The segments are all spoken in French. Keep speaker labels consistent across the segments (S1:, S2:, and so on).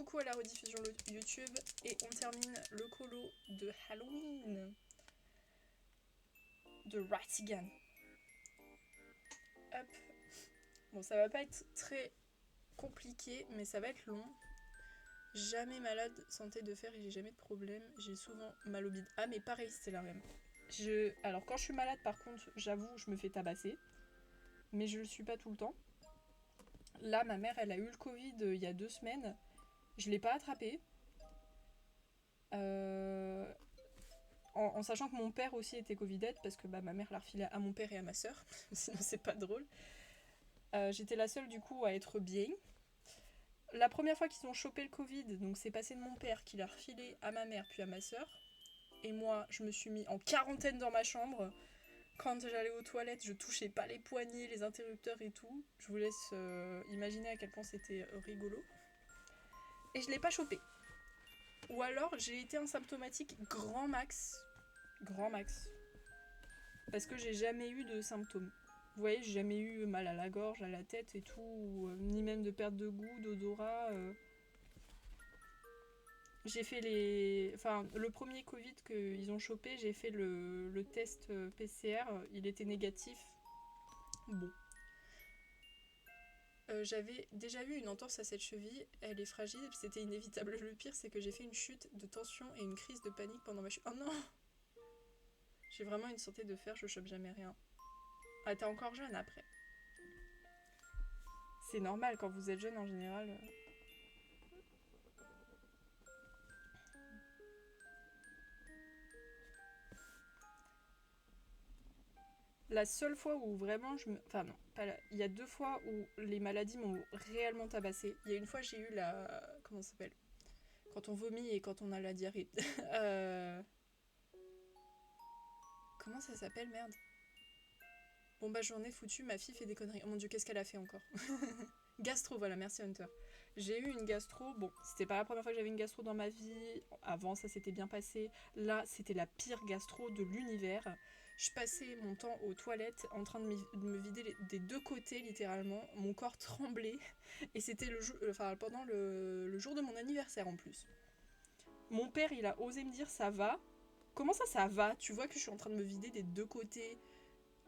S1: coucou à la rediffusion YouTube et on termine le colo de Halloween de Ratigan. Hop. Bon, ça va pas être très compliqué, mais ça va être long. Jamais malade, santé de fer et j'ai jamais de problème. J'ai souvent mal au bide. Ah, mais pareil, c'est la même. Alors, quand je suis malade, par contre, j'avoue, je me fais tabasser. Mais je le suis pas tout le temps. Là, ma mère, elle a eu le Covid il y a 2 semaines. Je l'ai pas attrapé. En sachant que mon père aussi était covidette, parce que ma mère l'a refilé à mon père et à ma soeur. Sinon, c'est pas drôle. J'étais la seule, du coup, à être bien. La première fois qu'ils ont chopé le Covid, donc c'est passé de mon père qui l'a refilé à ma mère puis à ma soeur. Et moi, je me suis mis en quarantaine dans ma chambre. Quand j'allais aux toilettes, je touchais pas les poignets, les interrupteurs et tout. Je vous laisse imaginer à quel point c'était rigolo. Et je l'ai pas chopé. Ou alors, j'ai été asymptomatique grand max. Grand max. Parce que j'ai jamais eu de symptômes. Vous voyez, j'ai jamais eu mal à la gorge, à la tête et tout, ni même de perte de goût, d'odorat. J'ai fait le premier Covid qu'ils ont chopé, j'ai fait le test PCR, il était négatif. Bon. J'avais déjà eu une entorse à cette cheville, elle est fragile, c'était inévitable. Le pire, c'est que j'ai fait une chute de tension et une crise de panique pendant ma chute. Oh non! J'ai vraiment une santé de fer, je chope jamais rien. Ah, t'es encore jeune après. C'est normal, quand vous êtes jeune en général. La seule fois où vraiment Enfin non, pas la... il y a 2 fois où les maladies m'ont réellement tabassé. Il y a une fois j'ai eu la... Comment ça s'appelle? Quand on vomit et quand on a la diarrhée. Comment ça s'appelle, merde? Bon bah j'en ai foutu, ma fille fait des conneries. Oh mon dieu, qu'est-ce qu'elle a fait encore? Gastro, voilà, merci Hunter. J'ai eu une gastro, bon, c'était pas la première fois que j'avais une gastro dans ma vie. Avant, ça s'était bien passé. Là, c'était la pire gastro de l'univers. Je passais mon temps aux toilettes en train de me vider des 2 côtés, littéralement. Mon corps tremblait. Et c'était pendant le jour de mon anniversaire en plus. Mon père, il a osé me dire ça va. Comment ça va? Tu vois que je suis en train de me vider des 2 côtés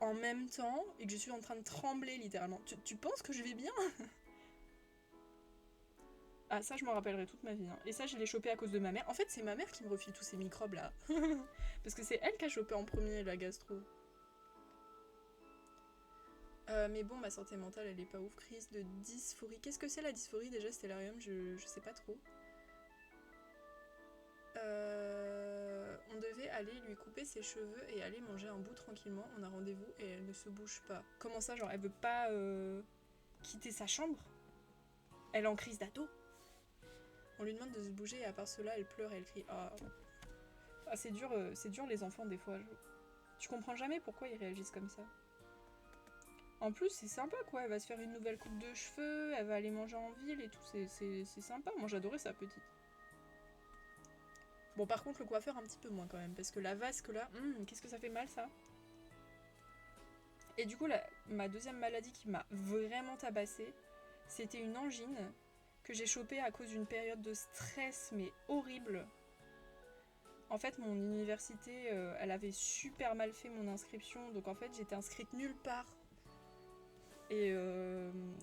S1: en même temps et que je suis en train de trembler littéralement. Tu penses que je vais bien? Ah, ça, je m'en rappellerai toute ma vie. Hein. Et ça, je l'ai chopé à cause de ma mère. En fait, c'est ma mère qui me refile tous ces microbes là. Parce que c'est elle qui a chopé en premier la gastro. Mais bon, ma santé mentale, elle est pas ouf. Crise de dysphorie. Qu'est-ce que c'est la dysphorie déjà, Stellarium? Je sais pas trop. On devait aller lui couper ses cheveux et aller manger un bout tranquillement. On a rendez-vous et elle ne se bouge pas. Comment ça, genre, elle veut pas quitter sa chambre? Elle est en crise d'ado. On lui demande de se bouger et à part cela, elle pleure et elle crie. Ah, c'est dur les enfants des fois. Tu comprends jamais pourquoi ils réagissent comme ça. En plus, c'est sympa quoi. Elle va se faire une nouvelle coupe de cheveux, elle va aller manger en ville et tout. C'est sympa. Moi, j'adorais sa petite. Bon, par contre, le coiffeur un petit peu moins quand même. Parce que la vasque là, qu'est-ce que ça fait mal ça. Et du coup, ma deuxième maladie qui m'a vraiment tabassée, c'était une angine que j'ai chopée à cause d'une période de stress mais horrible. En fait, mon université, elle avait super mal fait mon inscription, donc en fait, j'étais inscrite nulle part. Et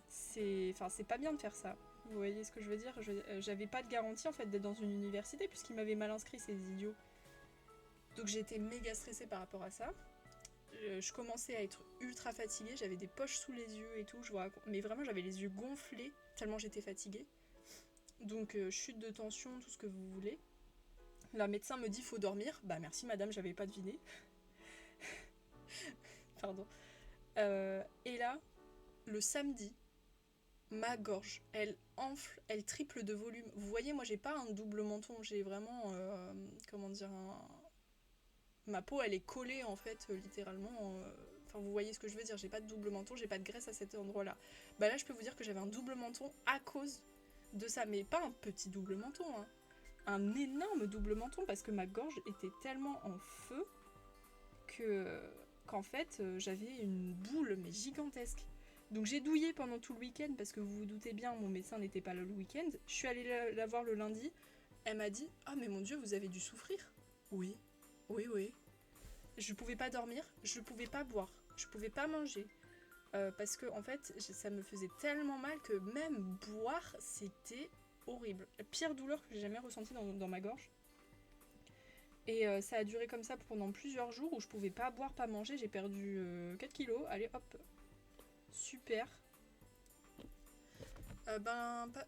S1: c'est pas bien de faire ça. Vous voyez ce que je veux dire? J'avais pas de garantie en fait d'être dans une université puisqu'ils m'avaient mal inscrit, ces idiots. Donc j'étais méga stressée par rapport à ça. Je commençais à être ultra fatiguée, j'avais des poches sous les yeux et tout, mais vraiment j'avais les yeux gonflés tellement j'étais fatiguée. Donc chute de tension, tout ce que vous voulez. La médecin me dit faut dormir. Bah merci madame, j'avais pas deviné. Pardon. Et là, le samedi, ma gorge, elle enfle, elle triple de volume. Vous voyez, moi j'ai pas un double menton, j'ai vraiment, comment dire, ma peau elle est collée en fait, littéralement. Enfin, vous voyez ce que je veux dire, j'ai pas de double menton, j'ai pas de graisse à cet endroit-là. Bah là, je peux vous dire que j'avais un double menton à cause de ça, mais pas un petit double menton, hein. Un énorme double menton parce que ma gorge était tellement en feu qu'en fait j'avais une boule mais gigantesque. Donc j'ai douillé pendant tout le week-end parce que vous vous doutez bien, mon médecin n'était pas là le week-end. Je suis allée la voir le lundi. Elle m'a dit « Ah mais mon Dieu, vous avez dû souffrir ?» Oui, oui, oui. Je pouvais pas dormir, je pouvais pas boire, je pouvais pas manger. Parce que en fait, ça me faisait tellement mal que même boire, c'était horrible. La pire douleur que j'ai jamais ressentie dans ma gorge. Et ça a duré comme ça pendant plusieurs jours où je pouvais pas boire, pas manger. J'ai perdu 4 kilos. Allez, hop. Super.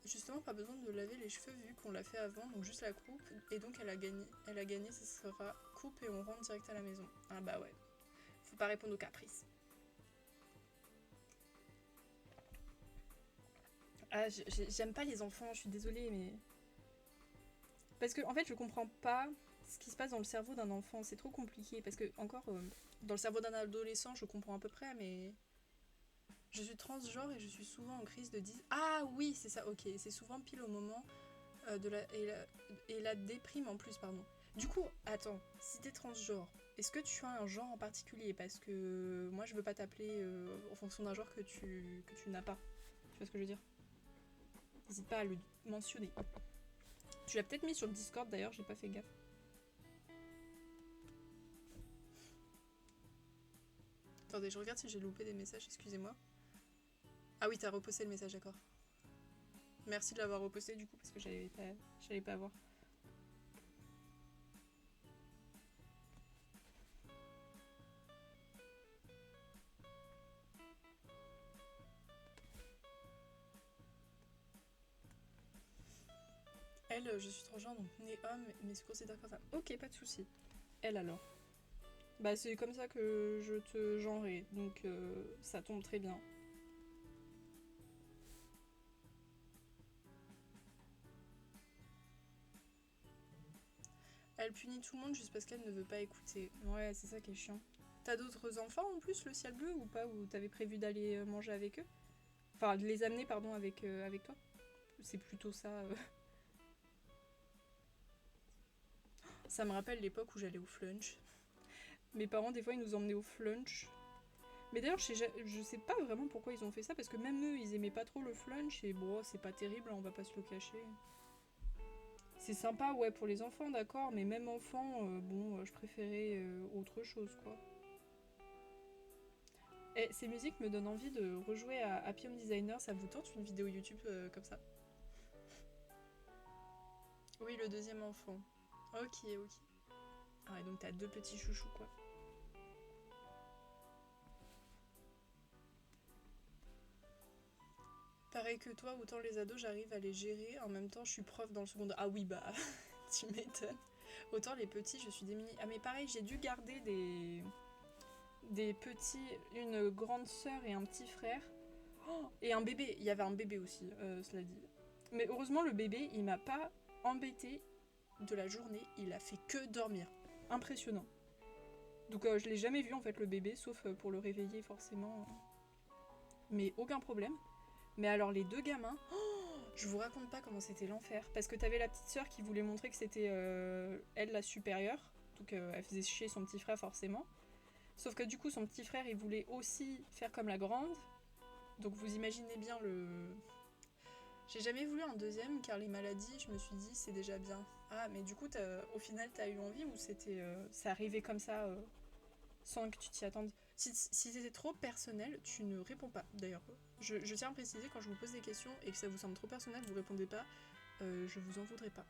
S1: Justement, pas besoin de laver les cheveux vu qu'on l'a fait avant. Donc juste la coupe. Et donc elle a gagné, ce sera coupe et on rentre direct à la maison. Ah bah ouais. Faut pas répondre aux caprices. Ah, j'aime pas les enfants, je suis désolée, mais... Parce que, en fait, je comprends pas ce qui se passe dans le cerveau d'un enfant, c'est trop compliqué. Parce que, encore, dans le cerveau d'un adolescent, je comprends à peu près, mais... Je suis transgenre et je suis souvent en crise de 10... Ah oui, c'est ça, ok. C'est souvent pile au moment de la... Et la déprime en plus, pardon. Du coup, attends, si t'es transgenre, est-ce que tu as un genre en particulier? Parce que moi, je veux pas t'appeler en fonction d'un genre que tu n'as pas. Tu vois ce que je veux dire? N'hésite pas à le mentionner. Tu l'as peut-être mis sur le Discord d'ailleurs, j'ai pas fait gaffe. Attendez, je regarde si j'ai loupé des messages, excusez-moi. Ah oui, t'as reposté le message, d'accord. Merci de l'avoir reposté du coup, parce que j'allais pas voir. Elle, je suis transgenre, donc née homme, mais se considère comme femme. Ok, pas de soucis. Elle alors. Bah c'est comme ça que je te genrerai, donc ça tombe très bien. Elle punit tout le monde juste parce qu'elle ne veut pas écouter. Ouais, c'est ça qui est chiant. T'as d'autres enfants en plus, le ciel bleu, ou pas? Ou t'avais prévu d'aller manger avec eux? Enfin, de les amener, pardon, avec toi? C'est plutôt ça. Ça me rappelle l'époque où j'allais au flunch. Mes parents, des fois, ils nous emmenaient au flunch. Mais d'ailleurs, je sais pas vraiment pourquoi ils ont fait ça, parce que même eux, ils aimaient pas trop le flunch, et bon, c'est pas terrible, on va pas se le cacher. C'est sympa, ouais, pour les enfants, d'accord, mais même enfant, je préférais autre chose, quoi. Et ces musiques me donnent envie de rejouer à Happy Home Designer, ça vous tente une vidéo YouTube comme ça? Oui, le deuxième enfant. Ok, ok. Ah ouais, donc t'as deux petits chouchous, quoi. Pareil que toi, autant les ados, j'arrive à les gérer. En même temps, je suis prof dans le secondaire. Ah oui, bah, tu m'étonnes. Autant les petits, je suis démunie. Ah mais pareil, j'ai dû garder des petits, une grande sœur et un petit frère. Oh, et un bébé. Il y avait un bébé aussi, cela dit. Mais heureusement, le bébé, il m'a pas embêté de la journée. Il a fait que dormir. Impressionnant. Donc je l'ai jamais vu en fait le bébé, sauf pour le réveiller forcément. Mais aucun problème. Mais alors les deux gamins, oh, je vous raconte pas comment c'était l'enfer. Parce que t'avais la petite sœur qui voulait montrer que c'était elle la supérieure. Donc elle faisait chier son petit frère forcément. Sauf que du coup son petit frère il voulait aussi faire comme la grande. Donc vous imaginez bien le... J'ai jamais voulu un deuxième car les maladies, je me suis dit c'est déjà bien. Ah mais du coup au final t'as eu envie ou c'était... ça arrivait comme ça sans que tu t'y attendes. Si c'était trop personnel, tu ne réponds pas. D'ailleurs, je tiens à préciser, quand je vous pose des questions et que ça vous semble trop personnel, vous répondez pas, je vous en voudrais pas.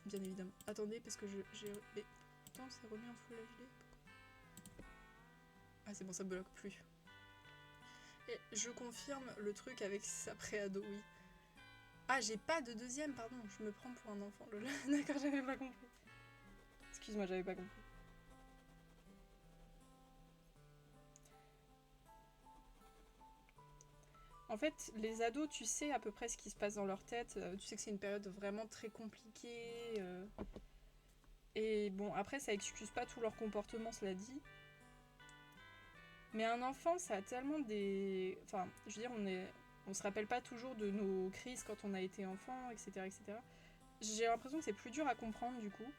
S1: Bien évidemment. Attendez, parce que j'ai... Mais pourtant, c'est remis en full HD. Ah, c'est bon, ça bloque plus. Et je confirme le truc avec sa préado, oui. Ah, j'ai pas de deuxième, pardon. Je me prends pour un enfant. D'accord, j'avais pas compris. Excuse-moi, j'avais pas compris. En fait, les ados, tu sais à peu près ce qui se passe dans leur tête. Tu sais que c'est une période vraiment très compliquée. Et bon, après, ça excuse pas tout leur comportement, cela dit. Mais un enfant, ça a tellement des... Enfin, je veux dire, on se rappelle pas toujours de nos crises quand on a été enfant, etc. etc. J'ai l'impression que c'est plus dur à comprendre, du coup.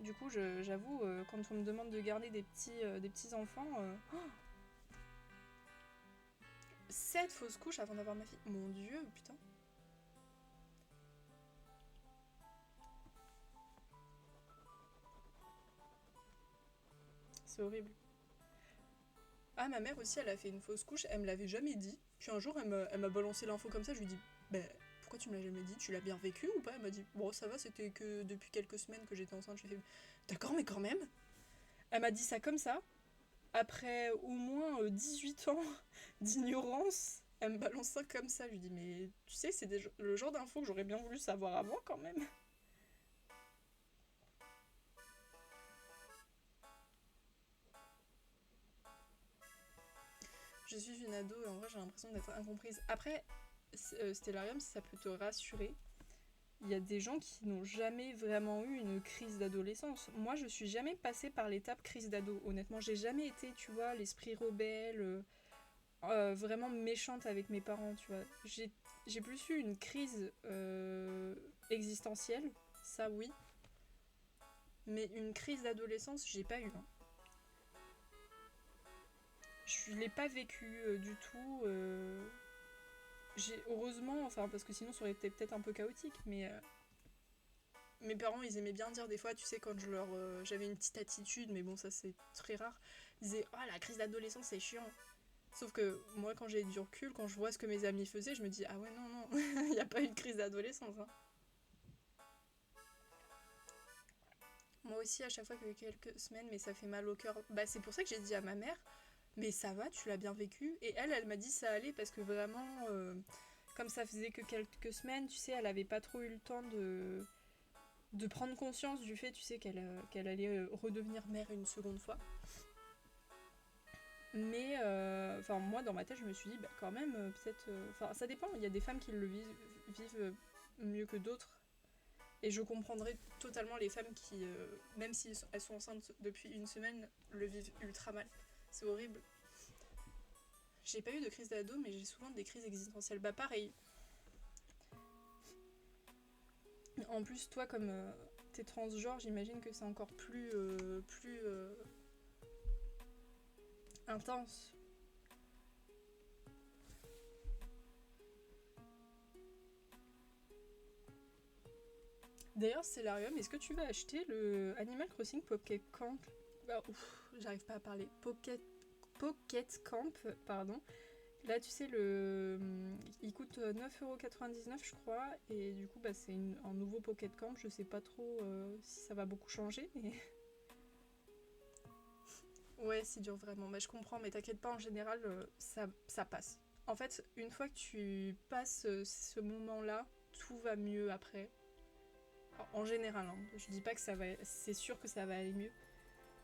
S1: Du coup, j'avoue, quand on me demande de garder des petits enfants... 7 fausses couches avant d'avoir ma fille. Mon Dieu, putain. C'est horrible. Ah, ma mère aussi, elle a fait une fausse couche, elle me l'avait jamais dit. Puis un jour, elle m'a balancé l'info comme ça, je lui dis, ben, pourquoi tu me l'as jamais dit? Tu l'as bien vécu ou pas? Elle m'a dit, bon, ça va, c'était que depuis quelques semaines que j'étais enceinte. Je lui ai fait, d'accord, mais quand même. Elle m'a dit ça comme ça, après au moins 18 ans d'ignorance, elle me balance ça comme ça. Je lui dis, mais tu sais, c'est le genre d'infos que j'aurais bien voulu savoir avant quand même. Je suis une ado et en vrai j'ai l'impression d'être incomprise. Après, Stellarium, si ça peut te rassurer, il y a des gens qui n'ont jamais vraiment eu une crise d'adolescence. Moi, je suis jamais passée par l'étape crise d'ado. Honnêtement, j'ai jamais été, tu vois, l'esprit rebelle, vraiment méchante avec mes parents, tu vois. J'ai plus eu une crise existentielle, ça oui. Mais une crise d'adolescence, j'ai pas eu. Hein. Je l'ai pas vécu du tout. J'ai heureusement, enfin parce que sinon ça aurait été peut-être un peu chaotique, mais mes parents ils aimaient bien dire des fois, tu sais, quand j'avais une petite attitude, mais bon ça c'est très rare, ils disaient oh la crise d'adolescence c'est chiant. Sauf que moi quand j'ai du recul, quand je vois ce que mes amis faisaient, je me dis ah ouais non non, il n'y a pas eu de crise d'adolescence. Hein. Moi aussi à chaque fois que quelques semaines, mais ça fait mal au cœur. Bah c'est pour ça que j'ai dit à ma mère, mais ça va, tu l'as bien vécu. Et elle m'a dit ça allait parce que vraiment, comme ça faisait que quelques semaines, tu sais, elle avait pas trop eu le temps de prendre conscience du fait, tu sais, qu'elle allait redevenir mère une seconde fois. Mais, enfin, moi, dans ma tête, je me suis dit, bah, quand même, peut-être. Enfin, ça dépend, il y a des femmes qui le vivent mieux que d'autres. Et je comprendrais totalement les femmes qui, même si elles sont enceintes depuis une semaine, le vivent ultra mal. C'est horrible. J'ai pas eu de crise d'ado, mais j'ai souvent des crises existentielles. Bah, pareil. En plus, toi, comme t'es transgenre, j'imagine que c'est encore plus intense. D'ailleurs, Stellarium, est-ce que tu vas acheter le Animal Crossing Pocket Camp? Bah, j'arrive pas à parler. Pocket Camp, pardon. Là, tu sais, il coûte 9,99€ je crois. Et du coup, bah, c'est un nouveau Pocket Camp. Je sais pas trop si ça va beaucoup changer. Mais... ouais, c'est dur vraiment. Mais je comprends, mais t'inquiète pas, en général, ça passe. En fait, une fois que tu passes ce moment-là, tout va mieux après. En général, hein. Je dis pas que ça va, c'est sûr que ça va aller mieux.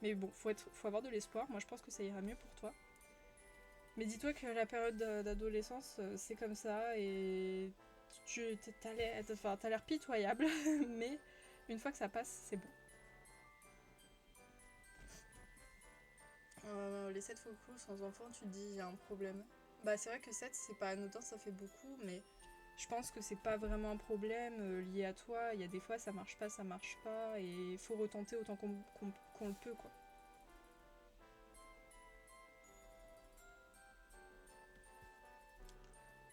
S1: Mais bon, faut avoir de l'espoir. Moi, je pense que ça ira mieux pour toi. Mais dis-toi que la période d'adolescence, c'est comme ça et t'as l'air pitoyable. Mais une fois que ça passe, c'est bon. Les 7 focaux sans enfant, tu te dis, il y a un problème. Bah, c'est vrai que 7, c'est pas anodin, ça fait beaucoup, mais je pense que c'est pas vraiment un problème lié à toi. Il y a des fois, ça marche pas, et il faut retenter autant qu'on le peut, quoi.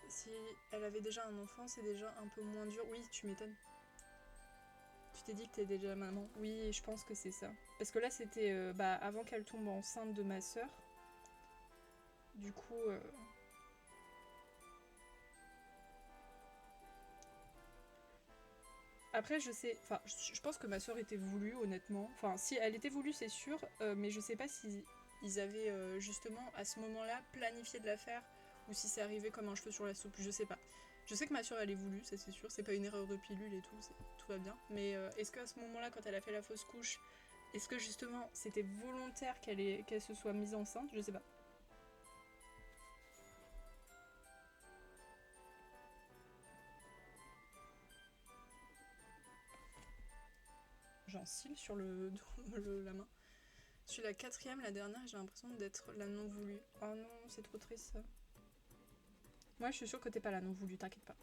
S1: Si elle avait déjà un enfant, c'est déjà un peu moins dur. Oui, tu m'étonnes. Tu t'es dit que t'es déjà maman. Oui, je pense que c'est ça. Parce que là, c'était bah, avant qu'elle tombe enceinte de ma sœur. Du coup, après, je sais, enfin, je pense que ma soeur était voulue, honnêtement. Enfin, si elle était voulue, c'est sûr, mais je sais pas si ils avaient justement à ce moment-là planifié de la faire ou si c'est arrivé comme un cheveu sur la soupe. Je sais pas. Je sais que ma soeur elle est voulue, ça c'est sûr. C'est pas une erreur de pilule et tout, tout va bien. Mais est-ce qu'à ce moment-là, quand elle a fait la fausse couche, est-ce que justement c'était volontaire qu'elle se soit mise enceinte? Je sais pas. J'en cille sur la main. Je suis la quatrième, la dernière, j'ai l'impression d'être la non voulue. Oh non, c'est trop triste ça. Moi, je suis sûre que t'es pas la non voulue, t'inquiète pas.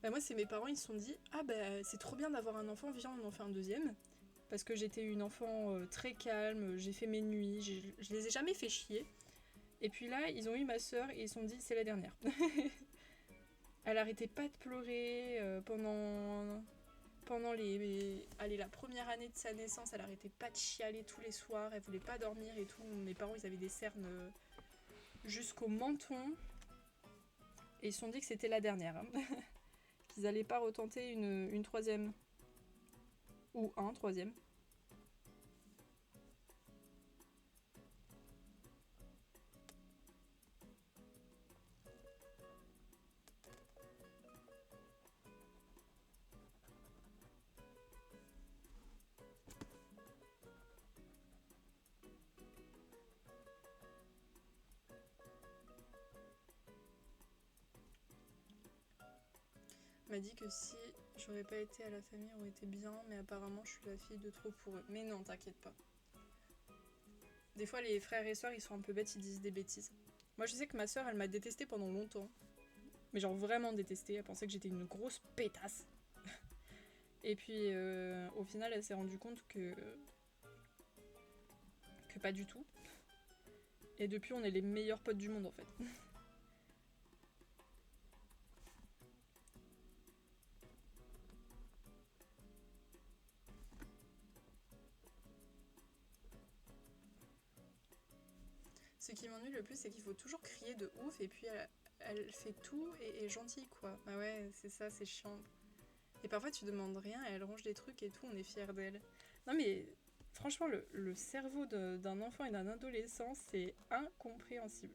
S1: Bah moi, c'est mes parents, ils se sont dit, ah bah c'est trop bien d'avoir un enfant, viens, on en fait un deuxième. Parce que j'étais une enfant très calme, j'ai fait mes nuits, je les ai jamais fait chier. Et puis là, ils ont eu ma sœur et ils se sont dit, c'est la dernière. Elle arrêtait pas de pleurer pendant allez, la première année de sa naissance, elle arrêtait pas de chialer tous les soirs, elle voulait pas dormir et tout. Mes parents, ils avaient des cernes jusqu'au menton. Et ils se sont dit que c'était la dernière. Hein. Qu'ils allaient pas retenter une troisième. Ou un troisième. M'a dit que si j'aurais pas été à la famille, on aurait été bien, mais apparemment je suis la fille de trop pour eux. Mais non, t'inquiète pas. Des fois, les frères et sœurs, ils sont un peu bêtes, ils disent des bêtises. Moi, je sais que ma sœur, elle m'a détestée pendant longtemps. Mais genre vraiment détestée, elle pensait que j'étais une grosse pétasse. Et puis, au final, elle s'est rendue compte que pas du tout. Et depuis, on est les meilleurs potes du monde, en fait. Ce qui m'ennuie le plus, c'est qu'il faut toujours crier de ouf, et puis elle fait tout et est gentille, quoi. Bah ouais, c'est ça, c'est chiant. Et parfois, tu demandes rien, et elle range des trucs et tout, on est fiers d'elle. Non mais, franchement, le cerveau d'un enfant et d'un adolescent, c'est incompréhensible.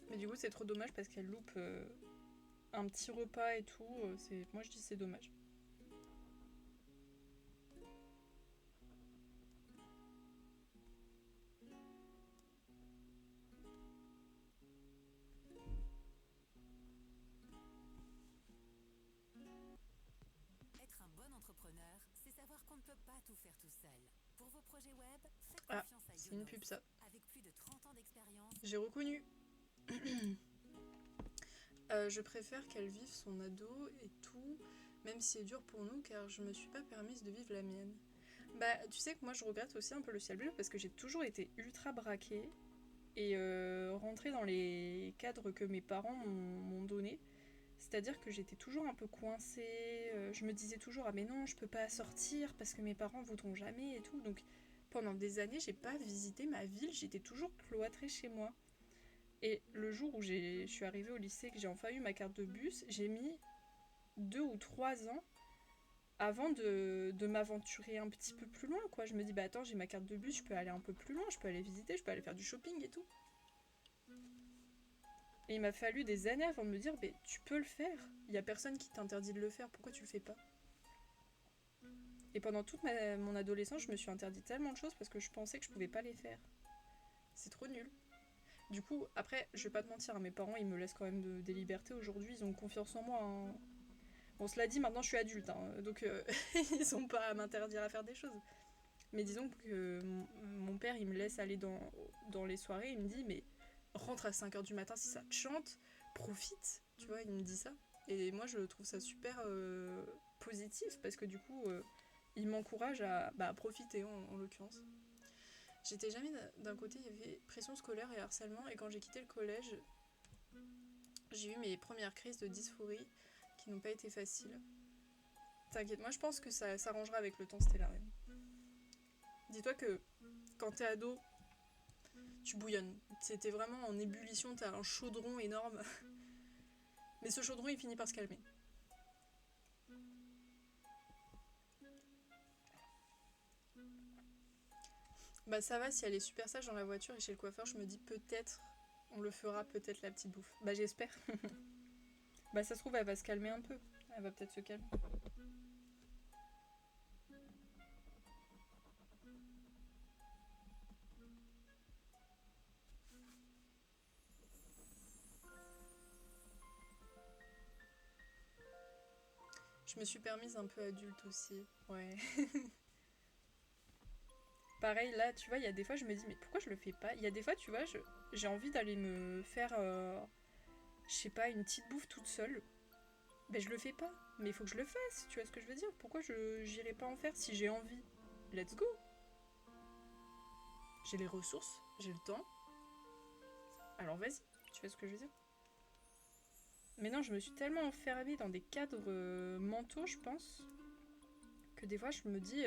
S1: Mais du coup, c'est trop dommage parce qu'elle loupe un petit repas et tout. Moi, je dis c'est dommage.
S2: Être un bon entrepreneur, c'est savoir qu'on ne peut pas tout faire tout seul. Pour vos projets web, faites
S1: Ah,
S2: confiance à
S1: c'est une
S2: Yonos.
S1: pub ça.
S2: Avec plus de 30 ans d'expérience,
S1: J'ai reconnu. Je préfère qu'elle vive son ado et tout, même si c'est dur pour nous, car je me suis pas permise de vivre la mienne. Bah, tu sais que moi je regrette aussi un peu le ciel bleu parce que j'ai toujours été ultra braquée et rentrée dans les cadres que mes parents m'ont donnés. C'est-à-dire que j'étais toujours un peu coincée, je me disais toujours ah mais non je peux pas sortir parce que mes parents voudront jamais et tout. Donc pendant des années j'ai pas visité ma ville, j'étais toujours cloîtrée chez moi. Et le jour où je suis arrivée au lycée, que j'ai enfin eu ma carte de bus, j'ai mis 2 ou 3 ans avant de m'aventurer un petit peu plus loin, quoi. Je me dis, bah attends, j'ai ma carte de bus, je peux aller un peu plus loin, je peux aller visiter, je peux aller faire du shopping et tout. Et il m'a fallu des années avant de me dire, mais tu peux le faire. Il y a personne qui t'interdit de le faire, pourquoi tu le fais pas? Et pendant toute mon adolescence, je me suis interdit tellement de choses parce que je pensais que je pouvais pas les faire. C'est trop nul. Du coup, après, je vais pas te mentir, hein, mes parents, ils me laissent quand même des libertés aujourd'hui, ils ont confiance en moi. Hein. Bon, cela dit, maintenant je suis adulte, hein, donc ils sont pas à m'interdire à faire des choses. Mais disons que mon père, il me laisse aller dans les soirées, il me dit, mais rentre à 5 heures du matin si ça te chante, profite, tu vois, il me dit ça. Et moi, je trouve ça super positif, parce que du coup, il m'encourage à profiter, en l'occurrence. J'étais jamais d'un côté, il y avait pression scolaire et harcèlement, et quand j'ai quitté le collège, j'ai eu mes premières crises de dysphorie qui n'ont pas été faciles. T'inquiète, moi je pense que ça s'arrangera avec le temps, Stellarium. Dis-toi que quand t'es ado, tu bouillonnes. C'était vraiment en ébullition, t'as un chaudron énorme. Mais ce chaudron, il finit par se calmer. Bah ça va, si elle est super sage dans la voiture et chez le coiffeur, je me dis peut-être, on le fera peut-être la petite bouffe. Bah j'espère. Bah ça se trouve, elle va se calmer un peu. Elle va peut-être se calmer. Je me suis permise un peu adulte aussi. Ouais. Pareil, là, tu vois, il y a des fois, je me dis, mais pourquoi je le fais pas? Il y a des fois, tu vois, j'ai envie d'aller me faire, je sais pas, une petite bouffe toute seule. Ben, je le fais pas. Mais il faut que je le fasse, tu vois ce que je veux dire? Pourquoi j'irais pas en faire si j'ai envie? Let's go! J'ai les ressources, j'ai le temps. Alors vas-y, tu vois ce que je veux dire? Mais non, je me suis tellement enfermée dans des cadres mentaux, je pense, que des fois, je me dis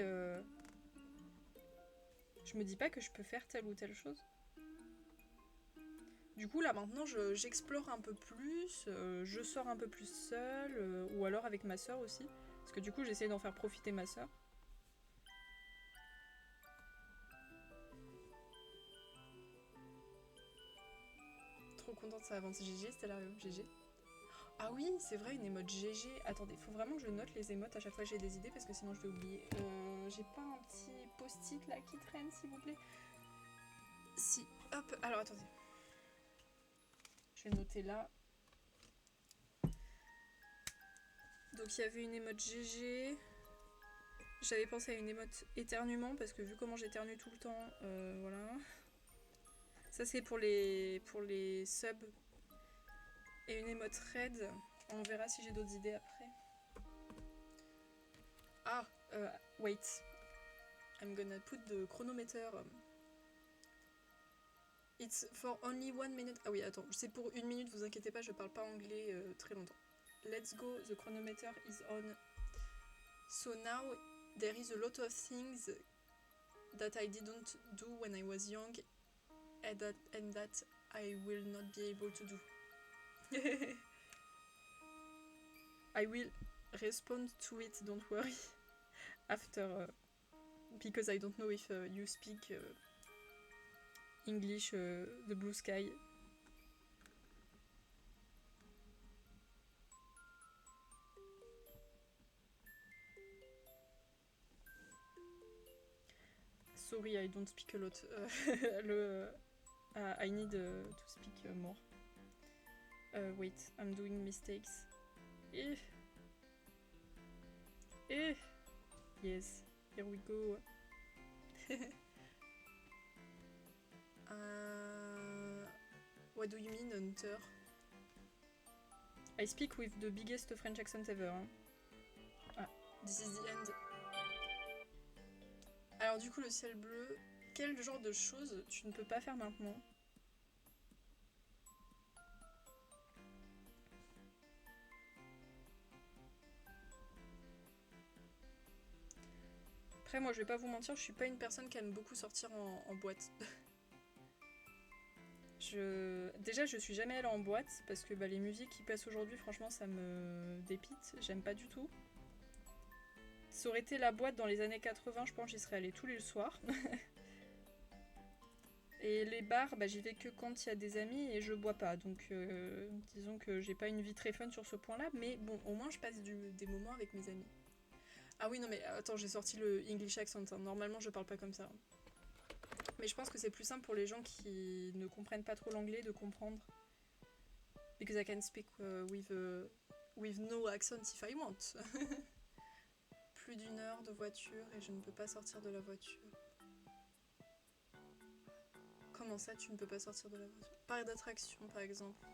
S1: pas que je peux faire telle ou telle chose. Du coup, là, maintenant, j'explore un peu plus, je sors un peu plus seule, ou alors avec ma soeur aussi. Parce que du coup, j'essaie d'en faire profiter ma soeur. Trop contente, ça avance. GG, Stellarium, GG. Ah oui, c'est vrai, une émote GG. Attendez, faut vraiment que je note les émotes à chaque fois que j'ai des idées, parce que sinon je vais oublier. J'ai pas un petit post-it là qui traîne, s'il vous plaît? Si, hop, alors attendez. Je vais noter là. Donc il y avait une émote GG. J'avais pensé à une émote éternuement parce que vu comment j'éternue tout le temps, voilà. Ça c'est pour les subs. Et une émote raid. On verra si j'ai d'autres idées après. Ah, wait. I'm gonna put the chronometer. It's for only 1 minute. Ah oui, attends, c'est pour 1 minute, vous inquiétez pas, je parle pas anglais très longtemps. Let's go, the chronometer is on. So now there is a lot of things that I didn't do when I was young and that I will not be able to do. I will respond to it, don't worry. After, because I don't know if you speak English, the blue sky. Sorry, I don't speak a lot. I need to speak more. Wait, I'm doing mistakes. Yes, here we go. What do you mean, Hunter? I speak with the biggest French accent ever. Hein. Ah, this is the end. Alors du coup, le ciel bleu, quel genre de choses tu ne peux pas faire maintenant? Après, moi, je vais pas vous mentir, je suis pas une personne qui aime beaucoup sortir en boîte. Déjà, je suis jamais allée en boîte parce que les musiques qui passent aujourd'hui, franchement, ça me dépite. J'aime pas du tout. Ça aurait été la boîte dans les années 80, je pense que j'y serais allée tous les soirs. Et les bars, j'y vais que quand il y a des amis et je bois pas. Donc, disons que j'ai pas une vie très fun sur ce point-là. Mais bon, au moins, je passe des moments avec mes amis. Ah oui, non, mais attends, j'ai sorti le English accent. Hein. Normalement, je parle pas comme ça. Mais je pense que c'est plus simple pour les gens qui ne comprennent pas trop l'anglais de comprendre. Because I can speak with no accent if I want. Plus d'1 heure de voiture et je ne peux pas sortir de la voiture. Comment ça, tu ne peux pas sortir de la voiture? Parc d'attraction, par exemple.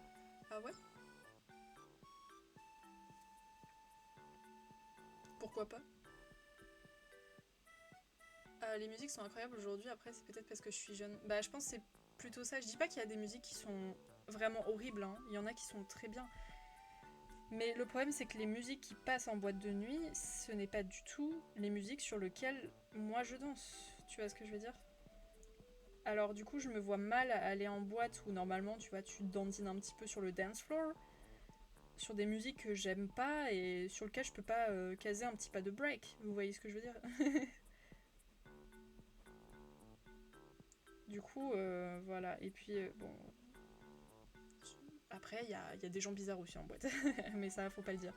S1: Ah ouais? Pourquoi pas? Les musiques sont incroyables aujourd'hui, après c'est peut-être parce que je suis jeune. Je pense que c'est plutôt ça. Je dis pas qu'il y a des musiques qui sont vraiment horribles, hein. Il y en a qui sont très bien. Mais le problème c'est que les musiques qui passent en boîte de nuit, ce n'est pas du tout les musiques sur lesquelles moi je danse. Tu vois ce que je veux dire? Alors du coup, je me vois mal aller en boîte où normalement, tu vois, tu dandines un petit peu sur le dance floor, sur des musiques que j'aime pas et sur lesquelles je peux pas caser un petit pas de break. Vous voyez ce que je veux dire? Du coup, voilà. Et puis, bon... Après, il y a des gens bizarres aussi en boîte. Mais ça, faut pas le dire.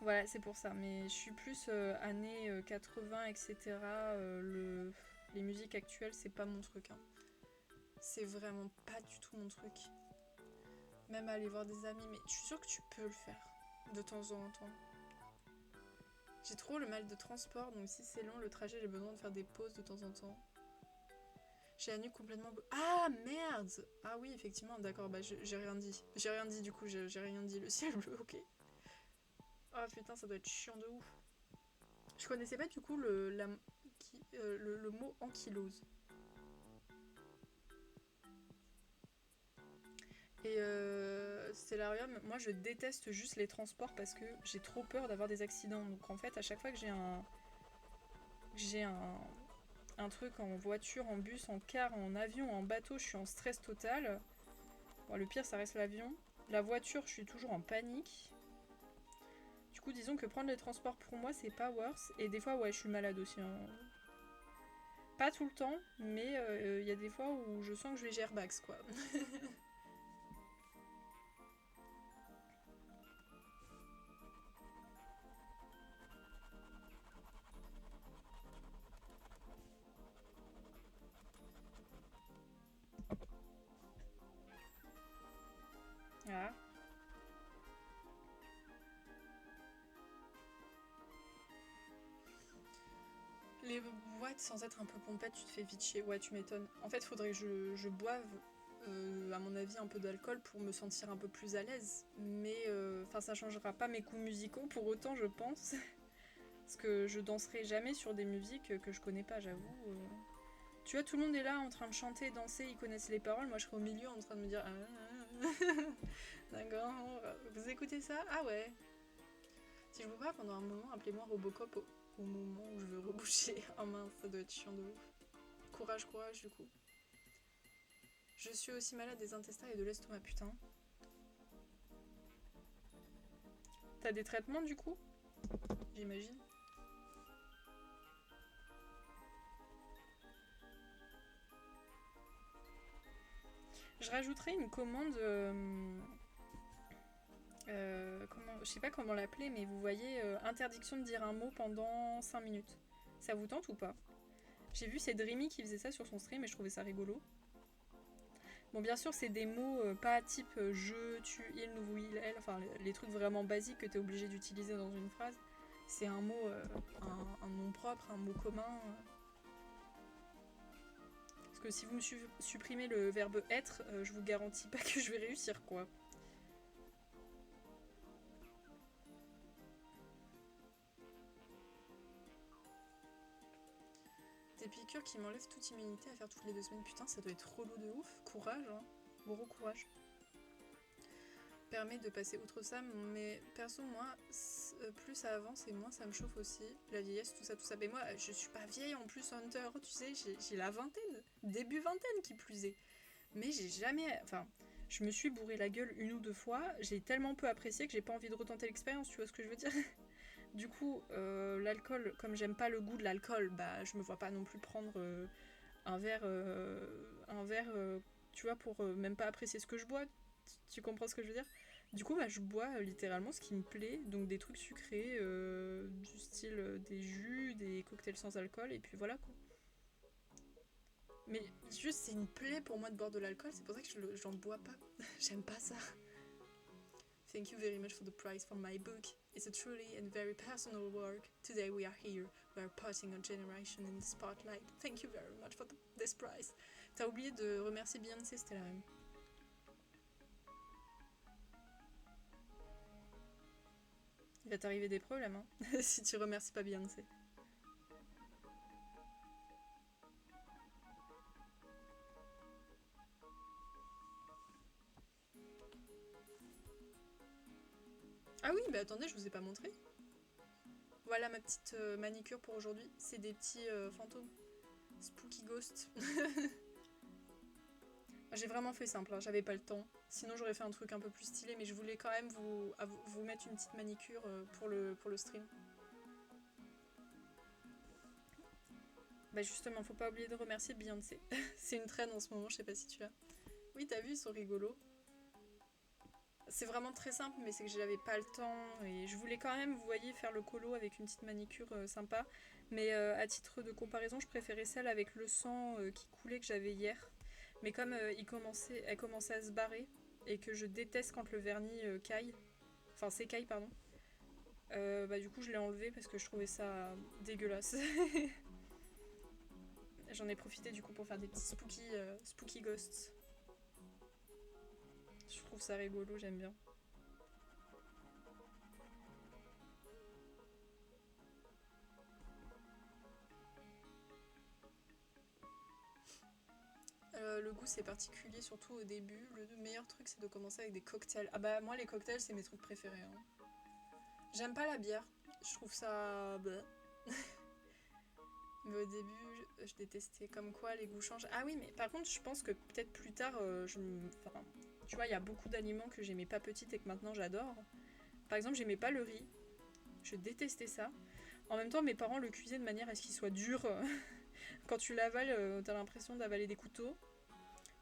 S1: Voilà, c'est pour ça. Mais je suis plus années 80, etc. Les musiques actuelles, c'est pas mon truc. Hein. C'est vraiment pas du tout mon truc. Même aller voir des amis, mais je suis sûre que tu peux le faire de temps en temps. J'ai trop le mal de transport, donc si c'est long le trajet, j'ai besoin de faire des pauses de temps en temps. J'ai la nuit complètement... Ah merde! Ah oui, effectivement, d'accord, bah j'ai rien dit. J'ai rien dit du coup, j'ai rien dit, le ciel bleu, ok. Ah putain, ça doit être chiant de ouf. Je connaissais pas du coup le mot ankylose. Et Stellarium, moi je déteste juste les transports parce que j'ai trop peur d'avoir des accidents. Donc en fait, à chaque fois que j'ai un truc en voiture, en bus, en car, en avion, en bateau, je suis en stress total. Bon, le pire, ça reste l'avion. La voiture, je suis toujours en panique. Du coup, disons que prendre les transports pour moi, c'est pas worse. Et des fois, ouais, je suis malade aussi. Hein. Pas tout le temps, mais il y a des fois où je sens que je vais gerbax, quoi. Voilà. Les boîtes sans être un peu pompette, tu te fais vite chier. Ouais, tu m'étonnes. En fait, faudrait que je boive, à mon avis, un peu d'alcool pour me sentir un peu plus à l'aise. Mais, enfin, ça changera pas mes goûts musicaux pour autant, je pense. Parce que je danserai jamais sur des musiques que je connais pas, j'avoue. Tu vois, tout le monde est là en train de chanter, danser, ils connaissent les paroles. Moi, je serai au milieu en train de me dire... D'accord, vous écoutez ça? Ah ouais. Si je vous parle pendant un moment, appelez-moi Robocop au moment où je veux reboucher. Oh mince, ça doit être chiant de ouf. Courage, courage du coup. Je suis aussi malade des intestins et de l'estomac, putain. T'as des traitements du coup? J'imagine. Je rajouterai une commande... je sais pas comment l'appeler, mais vous voyez, interdiction de dire un mot pendant 5 minutes. Ça vous tente ou pas? J'ai vu c'est Dreamy qui faisait ça sur son stream et je trouvais ça rigolo. Bon, bien sûr, c'est des mots pas type je, tu, il, nous, vous, il, elle, enfin les trucs vraiment basiques que t'es obligé d'utiliser dans une phrase. C'est un mot, un nom propre, un mot commun. Parce que si vous me supprimez le verbe être, je vous garantis pas que je vais réussir, quoi. Des piqûres qui m'enlèvent toute immunité à faire toutes les 2 semaines. Putain, ça doit être relou de ouf. Courage, hein. Gros courage. Permet de passer outre ça, mais perso, moi, plus ça avance et moins ça me chauffe aussi. La vieillesse, tout ça, tout ça. Mais moi, je suis pas vieille en plus, Hunter, tu sais, j'ai la vingtaine, début vingtaine qui plus est. Mais j'ai jamais. Enfin, je me suis bourré la gueule 1 ou 2 fois, j'ai tellement peu apprécié que j'ai pas envie de retenter l'expérience, tu vois ce que je veux dire? Du coup, l'alcool, comme j'aime pas le goût de l'alcool, bah je me vois pas non plus prendre un verre, tu vois, pour même pas apprécier ce que je bois. Tu comprends ce que je veux dire? Du coup, bah, je bois littéralement ce qui me plaît, donc des trucs sucrés, du style des jus, des cocktails sans alcool, et puis voilà quoi. Mais juste, c'est une plaie pour moi de boire de l'alcool, c'est pour ça que j'en bois pas. J'aime pas ça. Thank you very much for the prize for my book. It's a truly and very personal work. Today we are here. We are putting a generation in the spotlight. Thank you very much for this prize. T'as oublié de remercier Beyoncé, c'était la même. Il va t'arriver des problèmes, hein, si tu remercies pas Beyoncé. Ah oui, bah attendez, je vous ai pas montré. Voilà ma petite manicure pour aujourd'hui. C'est des petits fantômes. Spooky Ghost. J'ai vraiment fait simple, hein, j'avais pas le temps. Sinon j'aurais fait un truc un peu plus stylé, mais je voulais quand même vous mettre une petite manicure pour le stream. Bah justement, faut pas oublier de remercier Beyoncé. C'est une traîne en ce moment, je sais pas si tu as. Oui, t'as vu, ils sont rigolos. C'est vraiment très simple, mais c'est que j'avais pas le temps. Et je voulais quand même, vous voyez, faire le colo avec une petite manicure sympa. Mais à titre de comparaison, je préférais celle avec le sang qui coulait que j'avais hier. Mais comme elle commençait à se barrer, et que je déteste quand le vernis caille, enfin s'écaille, pardon, bah du coup je l'ai enlevé parce que je trouvais ça dégueulasse. J'en ai profité du coup pour faire des petits spooky ghosts. Je trouve ça rigolo, j'aime bien. Le goût c'est particulier, surtout au début. Le meilleur truc c'est de commencer avec des cocktails. Ah bah moi les cocktails c'est mes trucs préférés. Hein. J'aime pas la bière, je trouve ça... Mais au début je détestais, comme quoi les goûts changent. Ah oui, mais par contre je pense que peut-être plus tard enfin, tu vois, il y a beaucoup d'aliments que j'aimais pas petite et que maintenant j'adore. Par exemple j'aimais pas le riz, je détestais ça. En même temps mes parents le cuisaient de manière à ce qu'il soit dur. Quand tu l'avales, t'as l'impression d'avaler des couteaux.